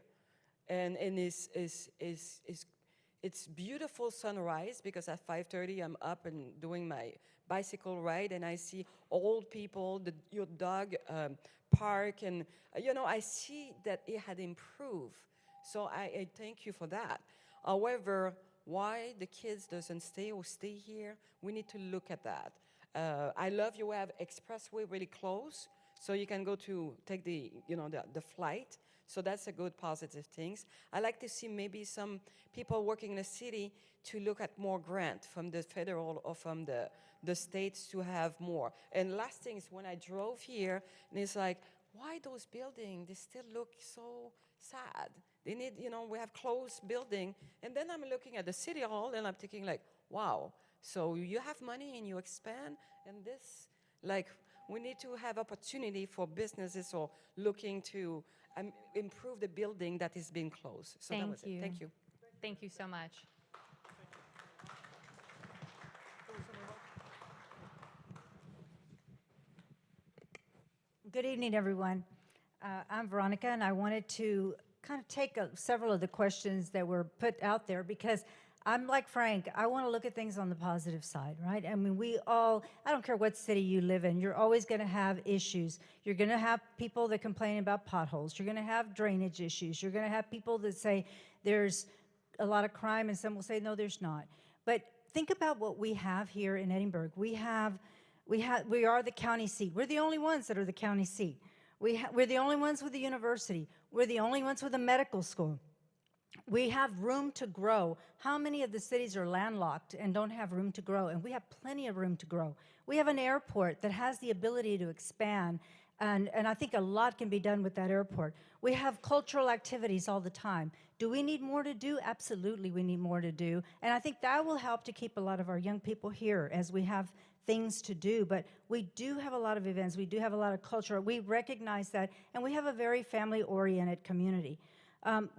And it's beautiful sunrise because at 5:30 I'm up and doing my bicycle ride, and I see old people, your dog park, and I see that it had improved. So I thank you for that. However, why the kids doesn't stay or stay here, we need to look at that. I love you have expressway really close, so you can go to take the flight. So that's a good positive things. I like to see maybe some people working in the city to look at more grant from the federal or from the states to have more. And last thing is when I drove here, and it's like, why those buildings, they still look so sad. They need, we have closed building. And then I'm looking at the city hall and I'm thinking like, wow, so you have money and you expand, and this, like, we need to have opportunity for businesses or looking to improve the building that is being closed. So that was it. Thank you. Thank you so much. Good evening, everyone. I'm Veronica, and I wanted to kind of take several of the questions that were put out there because I'm like Frank. I want to look at things on the positive side, right? I mean, I don't care what city you live in, you're always going to have issues. You're going to have people that complain about potholes. You're going to have drainage issues. You're going to have people that say there's a lot of crime, and some will say, no, there's not. But think about what we have here in Edinburg. We are the county seat. We're the only ones that are the county seat. We're the only ones with a university. We're the only ones with a medical school. We have room to grow. How many of the cities are landlocked and don't have room to grow? And we have plenty of room to grow. We have an airport that has the ability to expand, and I think a lot can be done with that airport. We have cultural activities all the time. Do we need more to do? Absolutely, we need more to do. And I think that will help to keep a lot of our young people here as we have things to do. But we do have a lot of events. We do have a lot of culture. We recognize that, and we have a very family-oriented community.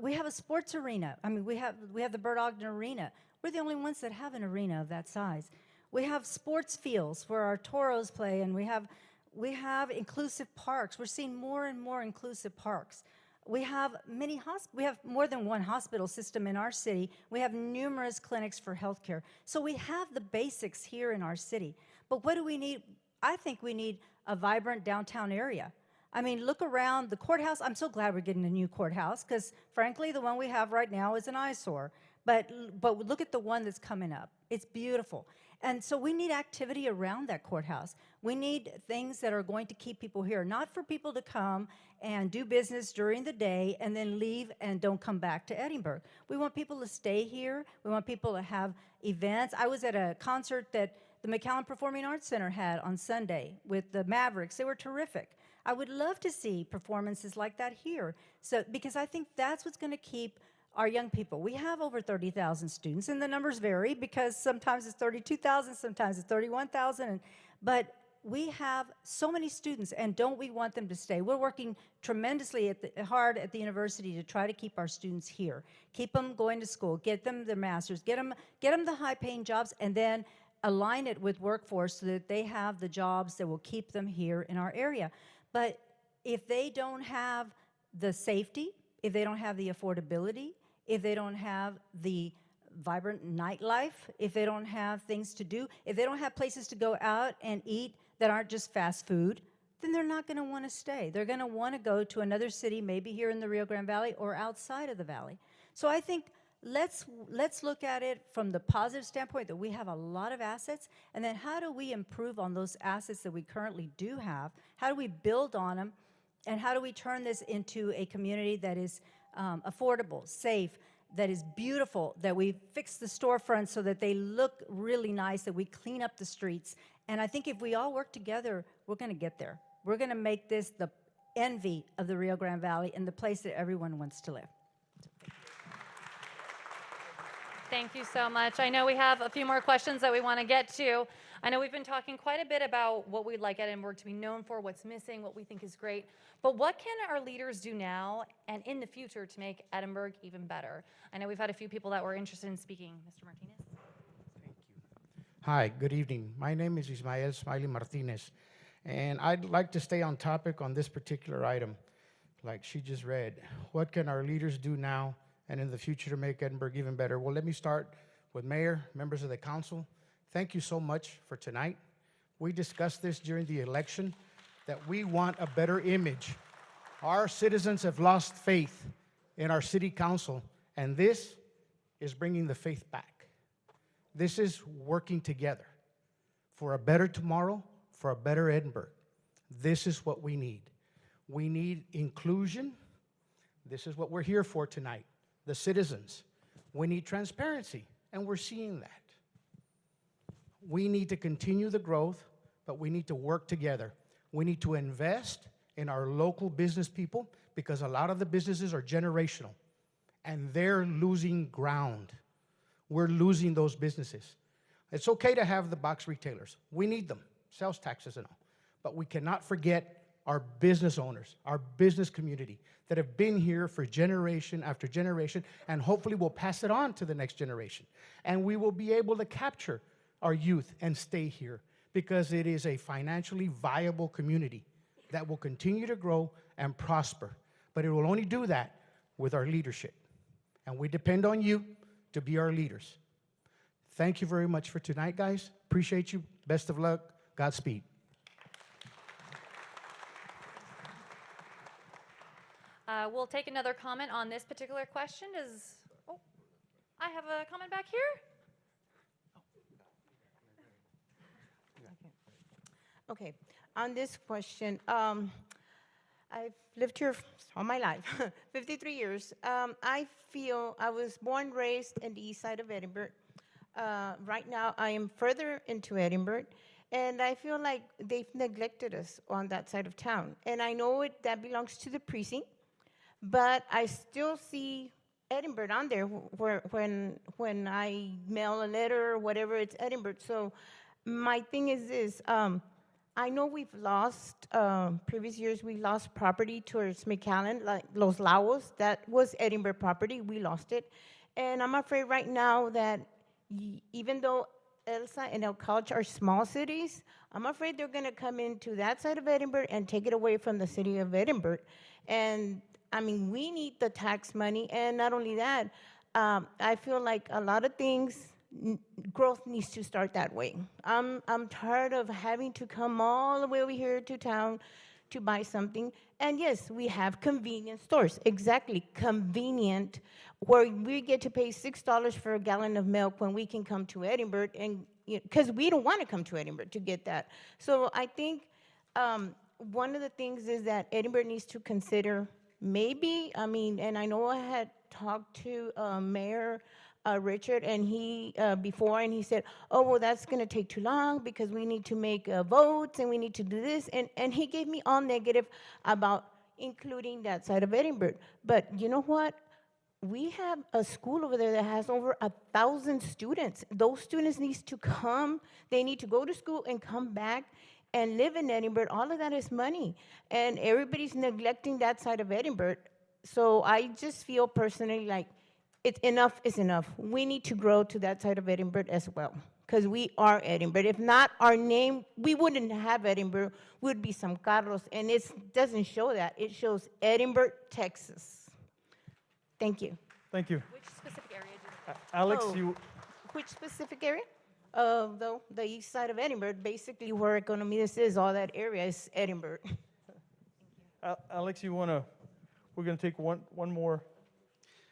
We have a sports arena. I mean, we have the Bert Ogden Arena. We're the only ones that have an arena of that size. We have sports fields where our toros play, and we have inclusive parks. We're seeing more and more inclusive parks. We have we have more than one hospital system in our city. We have numerous clinics for healthcare. So we have the basics here in our city. But what do we need? I think we need a vibrant downtown area. I mean, look around the courthouse. I'm so glad we're getting a new courthouse because, frankly, the one we have right now is an eyesore. But look at the one that's coming up. It's beautiful. And so we need activity around that courthouse. We need things that are going to keep people here, not for people to come and do business during the day and then leave and don't come back to Edinburg. We want people to stay here. We want people to have events. I was at a concert that the McAllen Performing Arts Center had on Sunday with the Mavericks. They were terrific. I would love to see performances like that here. So, because I think that's what's going to keep our young people. We have over 30,000 students, and the numbers vary because sometimes it's 32,000, sometimes it's 31,000, but we have so many students, and don't we want them to stay? We're working tremendously hard at the university to try to keep our students here, keep them going to school, get them their masters, get them the high-paying jobs, and then align it with workforce so that they have the jobs that will keep them here in our area. But if they don't have the safety, if they don't have the affordability, if they don't have the vibrant nightlife, if they don't have things to do, if they don't have places to go out and eat that aren't just fast food, then they're not going to want to stay. They're going to want to go to another city, maybe here in the Rio Grande Valley or outside of the valley. So I think let's look at it from the positive standpoint that we have a lot of assets, and then how do we improve on those assets that we currently do have? How do we build on them, and how do we turn this into a community that is affordable, safe, that is beautiful, that we fix the storefronts so that they look really nice, that we clean up the streets. And I think if we all work together, we're going to get there. We're going to make this the envy of the Rio Grande Valley and the place that everyone wants to live. Thank you so much. I know we have a few more questions that we want to get to. I know we've been talking quite a bit about what we'd like Edinburg to be known for, what's missing, what we think is great. But what can our leaders do now and in the future to make Edinburg even better? I know we've had a few people that were interested in speaking. Mr. Martinez? Hi, good evening. My name is Ismael Smiley Martinez, and I'd like to stay on topic on this particular item, like she just read. What can our leaders do now and in the future to make Edinburg even better? Well, let me start with Mayor, members of the council. Thank you so much for tonight. We discussed this during the election, that we want a better image. Our citizens have lost faith in our city council, and this is bringing the faith back. This is working together for a better tomorrow, for a better Edinburg. This is what we need. We need inclusion. This is what we're here for tonight. The citizens. We need transparency, and we're seeing that. We need to continue the growth, but we need to work together. We need to invest in our local business people because a lot of the businesses are generational, and they're losing ground. We're losing those businesses. It's okay to have the box retailers. We need them, sales taxes and all, but we cannot forget our business owners, our business community that have been here for generation after generation, and hopefully we'll pass it on to the next generation. And we will be able to capture our youth and stay here because it is a financially viable community that will continue to grow and prosper. But it will only do that with our leadership. And we depend on you to be our leaders. Thank you very much for tonight, guys. Appreciate you. Best of luck. Godspeed. We'll take another comment on this particular question. I have a comment back here. Okay, on this question, I've lived here all my life, 53 years. I feel I was born, raised in the east side of Edinburg. Right now, I am further into Edinburg, and I feel like they've neglected us on that side of town. And I know that belongs to the precinct, but I still see Edinburg on there when I mail a letter or whatever, it's Edinburg. So my thing is this. I know we've lost, previous years we lost property towards McAllen, like Los Lagos, that was Edinburg property, we lost it. And I'm afraid right now that even though Elsa and El Couch are small cities, I'm afraid they're gonna come into that side of Edinburg and take it away from the city of Edinburg. And I mean, we need the tax money, and not only that, I feel like a lot of things, growth needs to start that way. I'm tired of having to come all the way over here to town to buy something. And yes, we have convenience stores, exactly, convenient, where we get to pay $6 for a gallon of milk when we can come to Edinburg, and because we don't want to come to Edinburgh to get that. So I think one of the things is that Edinburgh needs to consider maybe, I mean, and I know I had talked to Mayor Richard, and he before, and he said, oh, well, that's going to take too long because we need to make votes and we need to do this. And he gave me all negative about including that side of Edinburgh. But you know what? We have a school over there that has over 1,000 students. Those students need to come. They need to go to school and come back and live in Edinburgh. All of that is money. And everybody's neglecting that side of Edinburgh. So I just feel personally like enough is enough. We need to grow to that side of Edinburgh as well, because we are Edinburgh. If not our name, we wouldn't have Edinburgh. Would be San Carlos, and it doesn't show that. It shows Edinburgh, Texas. Thank you. Thank you. Which specific area did Alex, Oh, you. Which specific area? The east side of Edinburgh, basically where Economidis is, all that area is Edinburgh. Alex, we're going to take one more.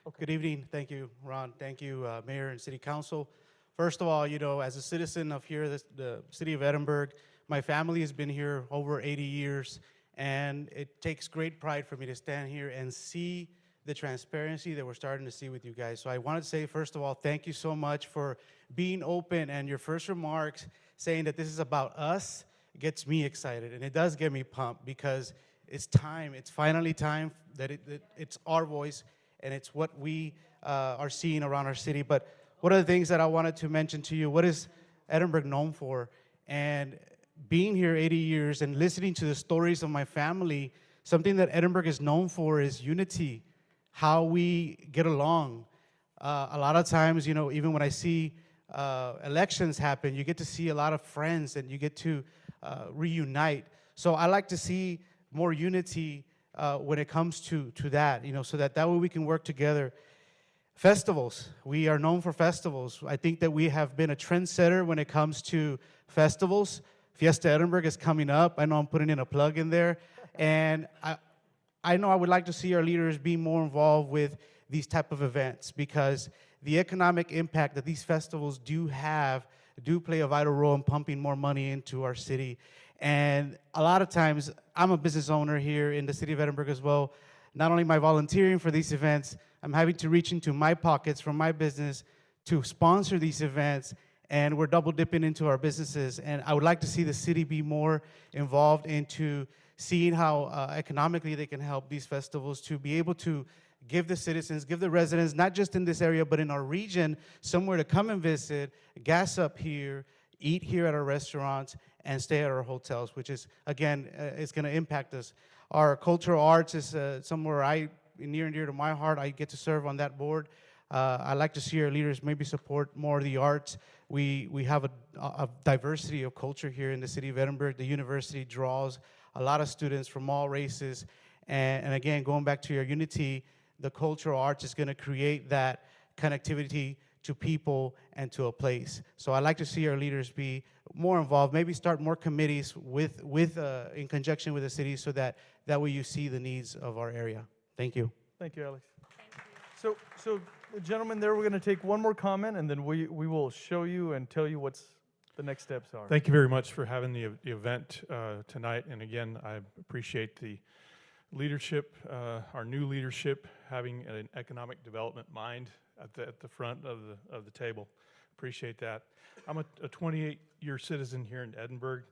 Okay. Good evening. Thank you, Ron. Thank you, Mayor and City Council. First of all, as a citizen of here, the city of Edinburgh, my family has been here over 80 years, and it takes great pride for me to stand here and see the transparency that we're starting to see with you guys. So I wanted to say, first of all, thank you so much for being open, and your first remarks saying that this is about us gets me excited, and it does get me pumped, because it's time. It's finally time that it's our voice, and it's what we are seeing around our city. But one of the things that I wanted to mention to you, what is Edinburgh known for? And being here 80 years and listening to the stories of my family, something that Edinburgh is known for is unity, how we get along. A lot of times, even when I see elections happen, you get to see a lot of friends and you get to reunite. So I like to see more unity when it comes to that, so that way we can work together. Festivals, we are known for festivals. I think that we have been a trendsetter when it comes to festivals. Fiesta Edinburgh is coming up. I know I'm putting in a plug in there. And I know I would like to see our leaders be more involved with these type of events, because the economic impact that these festivals do play a vital role in pumping more money into our city. And a lot of times, I'm a business owner here in the city of Edinburgh as well. Not only am I volunteering for these events, I'm having to reach into my pockets from my business to sponsor these events, and we're double dipping into our businesses. And I would like to see the city be more involved into seeing how economically they can help these festivals to be able to give the citizens, give the residents, not just in this area, but in our region, somewhere to come and visit, gas up here, eat here at our restaurants, and stay at our hotels, which is, again, it's going to impact us. Our cultural arts is somewhere near and dear to my heart. I get to serve on that board. I like to see our leaders maybe support more of the arts. We have a diversity of culture here in the city of Edinburgh. The university draws a lot of students from all races. And again, going back to your unity, the cultural arts is going to create that connectivity to people and to a place. So I like to see our leaders be more involved, maybe start more committees in conjunction with the city, so that way you see the needs of our area. Thank you. Thank you, Alex. Thank you. So the gentleman there, we're going to take one more comment, and then we will show you and tell you what's the next steps are. Thank you very much for having the event tonight. And again, I appreciate the leadership, our new leadership, having an economic development mind at the front of the table. Appreciate that. I'm a 28-year citizen here in Edinburgh.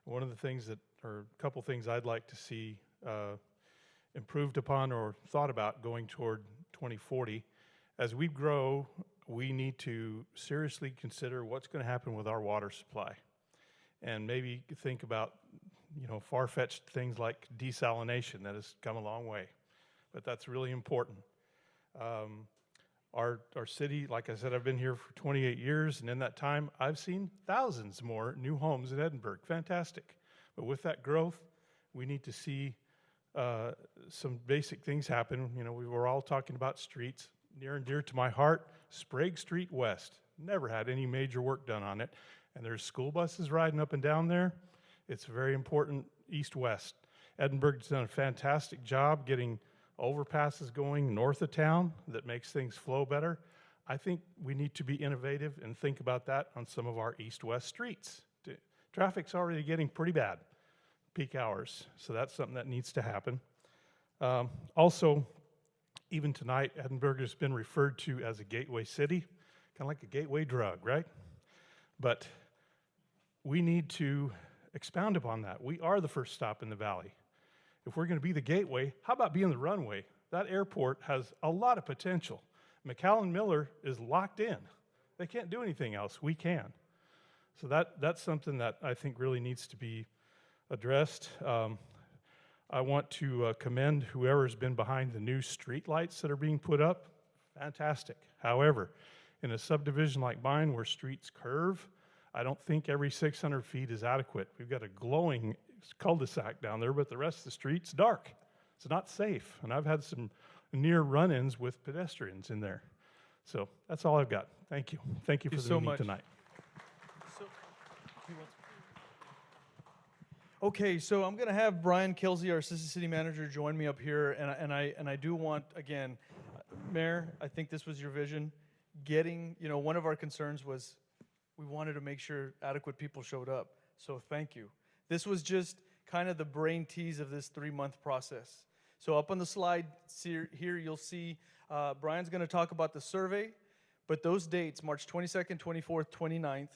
One of the things or a couple things I'd like to see improved upon or thought about going toward 2040. As we grow, we need to seriously consider what's going to happen with our water supply, and maybe think about far-fetched things like desalination. That has come a long way, but that's really important. Our city, like I said, I've been here for 28 years, and in that time, I've seen thousands more new homes in Edinburgh. Fantastic. But with that growth, we need to see some basic things happen. We were all talking about streets. Near and dear to my heart, Sprague Street West. Never had any major work done on it. And there's school buses riding up and down there. It's very important east-west. Edinburg's done a fantastic job getting overpasses going north of town that makes things flow better. I think we need to be innovative and think about that on some of our east-west streets. Traffic's already getting pretty bad, peak hours, so that's something that needs to happen. Also, even tonight, Edinburgh has been referred to as a gateway city, kind of like a gateway drug, right? But we need to expound upon that. We are the first stop in the valley. If we're going to be the gateway, how about being the runway? That airport has a lot of potential. McAllen Miller is locked in. They can't do anything else. We can. So that's something that I think really needs to be addressed. I want to commend whoever's been behind the new street lights that are being put up. Fantastic. However, in a subdivision like mine where streets curve, I don't think every 600 feet is adequate. We've got a glowing cul-de-sac down there, but the rest of the street's dark. It's not safe, and I've had some near run-ins with pedestrians in there. So that's all I've got. Thank you. Thank you for the meeting tonight. Okay, so I'm going to have Brian Kelsey, our Assistant City Manager, join me up here, and I do want, again, Mayor, I think this was your vision. Getting, one of our concerns was we wanted to make sure adequate people showed up. So thank you. This was just kind of the brain tease of this 3-month process. So up on the slide here, you'll see Brian's going to talk about the survey, but those dates, March 22nd, 24th, 29th,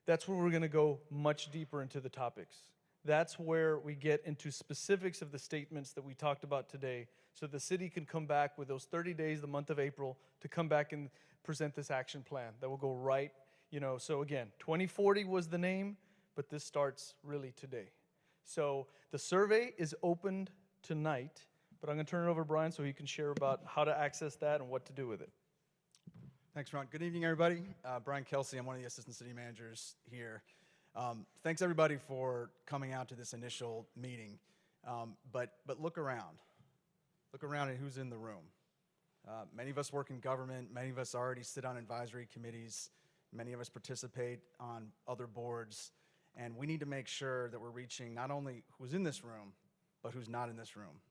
that's where we're going to go much deeper into the topics. That's where we get into specifics of the statements that we talked about today, so the city can come back with those 30 days, the month of April, to come back and present this action plan that will go right. So again, 2040 was the name, but this starts really today. So the survey is opened tonight, but I'm going to turn it over to Brian so he can share about how to access that and what to do with it. Thanks, Ron. Good evening, everybody. Brian Kelsey, I'm one of the assistant city managers here. Thanks, everybody, for coming out to this initial meeting. But look around. Look around at who's in the room. Many of us work in government. Many of us already sit on advisory committees. Many of us participate on other boards. And we need to make sure that we're reaching not only who's in this room, but who's not in this room.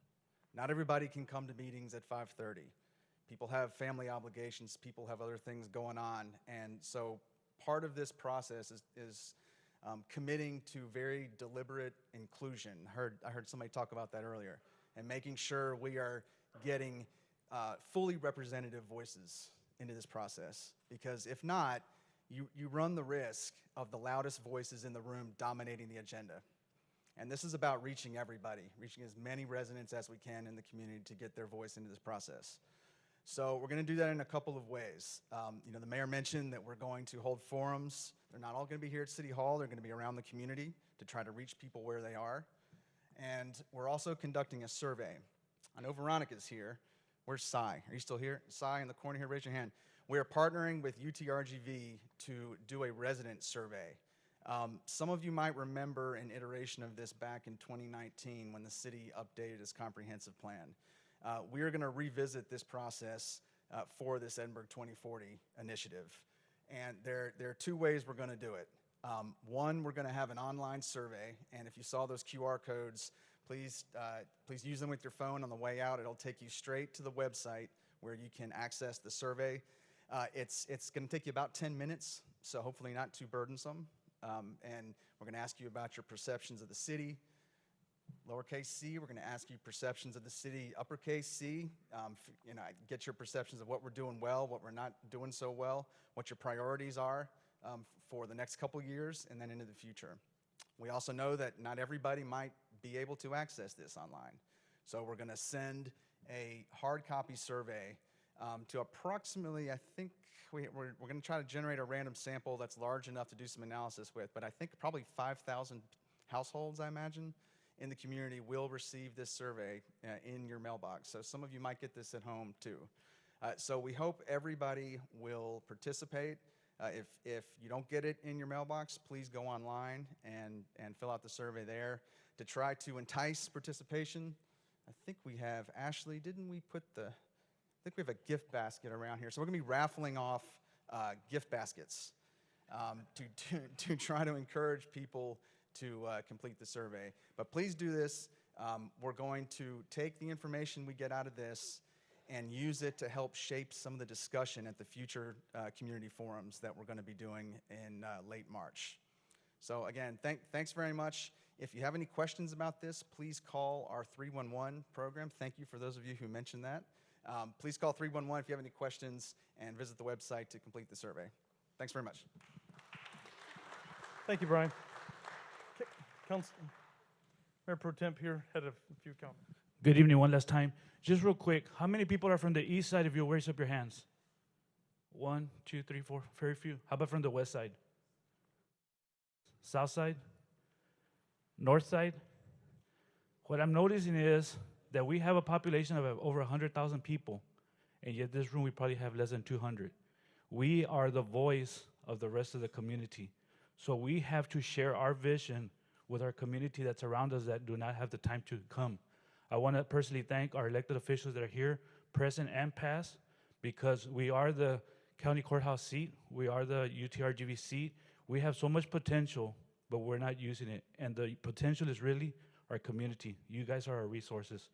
Not everybody can come to meetings at 5:30. People have family obligations. People have other things going on. And so part of this process is committing to very deliberate inclusion. I heard somebody talk about that earlier. And making sure we are getting fully representative voices into this process. Because if not, you run the risk of the loudest voices in the room dominating the agenda. And this is about reaching everybody, reaching as many residents as we can in the community to get their voice into this process. So we're going to do that in a couple of ways. The mayor mentioned that we're going to hold forums. They're not all going to be here at City Hall. They're going to be around the community to try to reach people where they are. And we're also conducting a survey. I know Veronica's here. Where's Cy? Are you still here? Cy in the corner here, raise your hand. We are partnering with UTRGV to do a resident survey. Some of you might remember an iteration of this back in 2019 when the city updated its comprehensive plan. We are going to revisit this process for this Edinburg 2040 initiative. And there are 2 ways we're going to do it. One, we're going to have an online survey, and if you saw those QR codes, please use them with your phone on the way out. It'll take you straight to the website where you can access the survey. It's going to take you about 10 minutes, so hopefully not too burdensome. And we're going to ask you about your perceptions of the city. Lowercase c, we're going to ask you perceptions of the city, uppercase C. Get your perceptions of what we're doing well, what we're not doing so well, what your priorities are for the next couple years and then into the future. We also know that not everybody might be able to access this online. So we're going to send a hard copy survey to approximately, I think, we're going to try to generate a random sample that's large enough to do some analysis with, but I think probably 5,000 households, I imagine, in the community will receive this survey in your mailbox. So some of you might get this at home too. So we hope everybody will participate. If you don't get it in your mailbox, please go online and fill out the survey there to try to entice participation. I think we have, Ashley, didn't we put I think we have a gift basket around here. So we're going to be raffling off gift baskets to try to encourage people to complete the survey. But please do this. We're going to take the information we get out of this and use it to help shape some of the discussion at the future community forums that we're going to be doing in late March. So again, thanks very much. If you have any questions about this, please call our 311 program. Thank you for those of you who mentioned that. Please call 311 if you have any questions and visit the website to complete the survey. Thanks very much. Thank you, Brian. Council, Mayor Pro Temp here had a few comments. Good evening, one last time. Just real quick, how many people are from the east side if you'll raise up your hands? 1, 2, 3, 4, very few. How about from the west side? South side? North side? What I'm noticing is that we have a population of over 100,000 people, and yet this room we probably have less than 200. We are the voice of the rest of the community. So we have to share our vision with our community that's around us that do not have the time to come. I want to personally thank our elected officials that are here, present and past, because we are the county courthouse seat, we are the UTRGV seat. We have so much potential, but we're not using it. And the potential is really our community. You guys are our resources.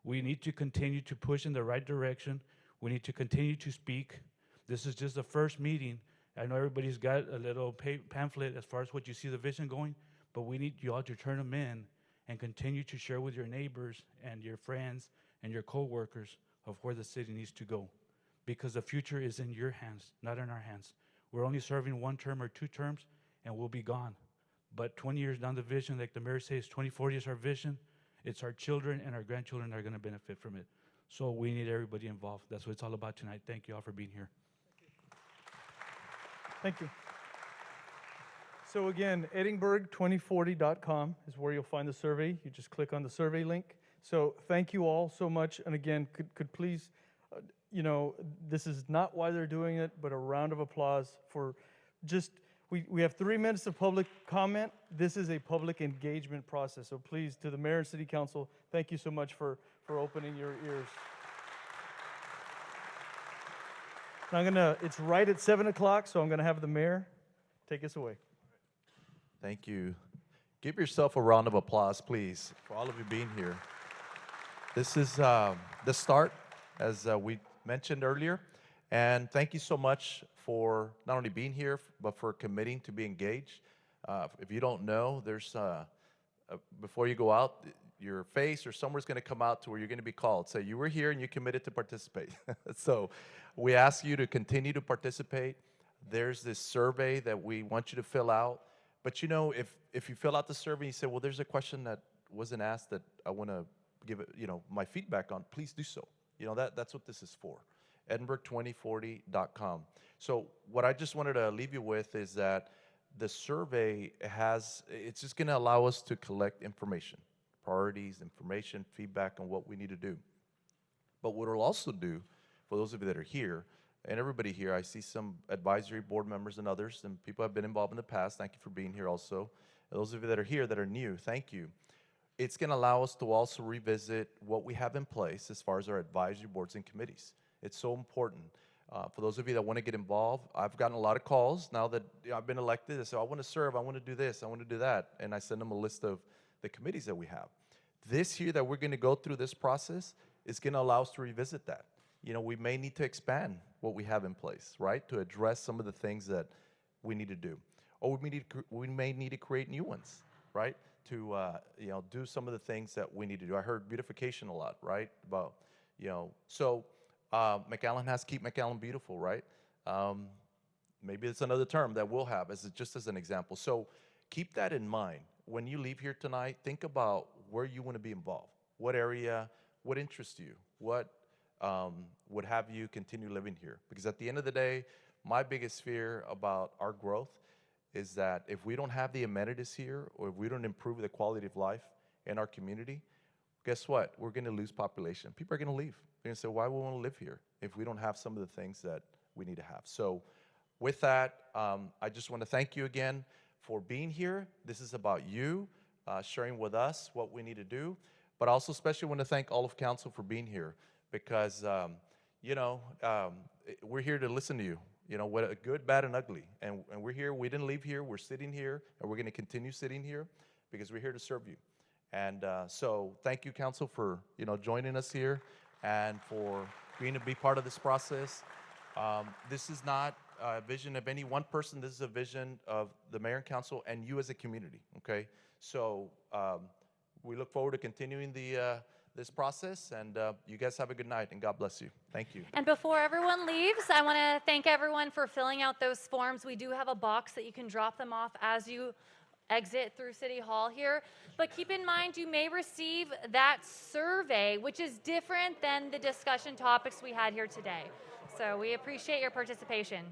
We need to continue to push in the right direction. We need to continue to speak. This is just the first meeting. I know everybody's got a little pamphlet as far as what you see the vision going, but we need you all to turn them in and continue to share with your neighbors and your friends and your co-workers of where the city needs to go. Because the future is in your hands, not in our hands. We're only serving 1 term or 2 terms, and we'll be gone. But 20 years down the vision, like the mayor says, 2040 is our vision. It's our children and our grandchildren that are going to benefit from it. So we need everybody involved. That's what it's all about tonight. Thank you all for being here. Thank you. So again, Edinburg2040.com is where you'll find the survey. You just click on the survey link. So thank you all so much. And again, could please, you know, this is not why they're doing it, but a round of applause for just, we have 3 minutes of public comment. This is a public engagement process. So please, to the mayor and city council, thank you so much for opening your ears. Now it's right at 7 o'clock, so I'm gonna have the mayor take us away. Thank you. Give yourself a round of applause, please, for all of you being here. This is the start, as we mentioned earlier, and thank you so much for not only being here, but for committing to be engaged. If you don't know, there's, before you go out, your face or somewhere's gonna come out to where you're gonna be called. Say, you were here and you committed to participate. So we ask you to continue to participate. There's this survey that we want you to fill out. But you know, if you fill out the survey and you say, well, there's a question that wasn't asked that I want to give it, you know, my feedback on, please do so. You know, that's what this is for. Edinburg2040.com. So what I just wanted to leave you with is that the survey it's just going to allow us to collect information, priorities, information, feedback on what we need to do. But what it'll also do, for those of you that are here, and everybody here, I see some advisory board members and others, and people have been involved in the past. Thank you for being here also. And those of you that are here that are new, thank you. It's going to allow us to also revisit what we have in place as far as our advisory boards and committees. It's so important. For those of you that want to get involved, I've gotten a lot of calls now that I've been elected. They say, I want to serve, I want to do this, I want to do that. And I send them a list of the committees that we have. This year that we're going to go through this process is going to allow us to revisit that. You know, we may need to expand what we have in place, right, to address some of the things that we need to do. Or we may need to create new ones, right, to, you know, do some of the things that we need to do. I heard beautification a lot, right, about, you know, so McAllen has to keep McAllen beautiful, right? Maybe it's another term that we'll have just as an example. So keep that in mind. When you leave here tonight, think about where you want to be involved. What area, what interests you? What would have you continue living here? Because at the end of the day, my biggest fear about our growth is that if we don't have the amenities here, or if we don't improve the quality of life in our community, guess what? We're going to lose population. People are going to leave. They're going to say, why would we want to live here if we don't have some of the things that we need to have? So with that, I just want to thank you again for being here. This is about you sharing with us what we need to do, but I also especially want to thank all of council for being here. Because, you know, we're here to listen to you, you know, what good, bad, and ugly. And we're here, we didn't leave here, we're sitting here, and we're going to continue sitting here because we're here to serve you. And so thank you, council, for joining us here and for being to be part of this process. This is not a vision of any one person. This is a vision of the mayor and council and you as a community, okay? So we look forward to continuing this process, and you guys have a good night, and God bless you. Thank you. And before everyone leaves, I want to thank everyone for filling out those forms. We do have a box that you can drop them off as you exit through City Hall here. But keep in mind, you may receive that survey, which is different than the discussion topics we had here today. So we appreciate your participation.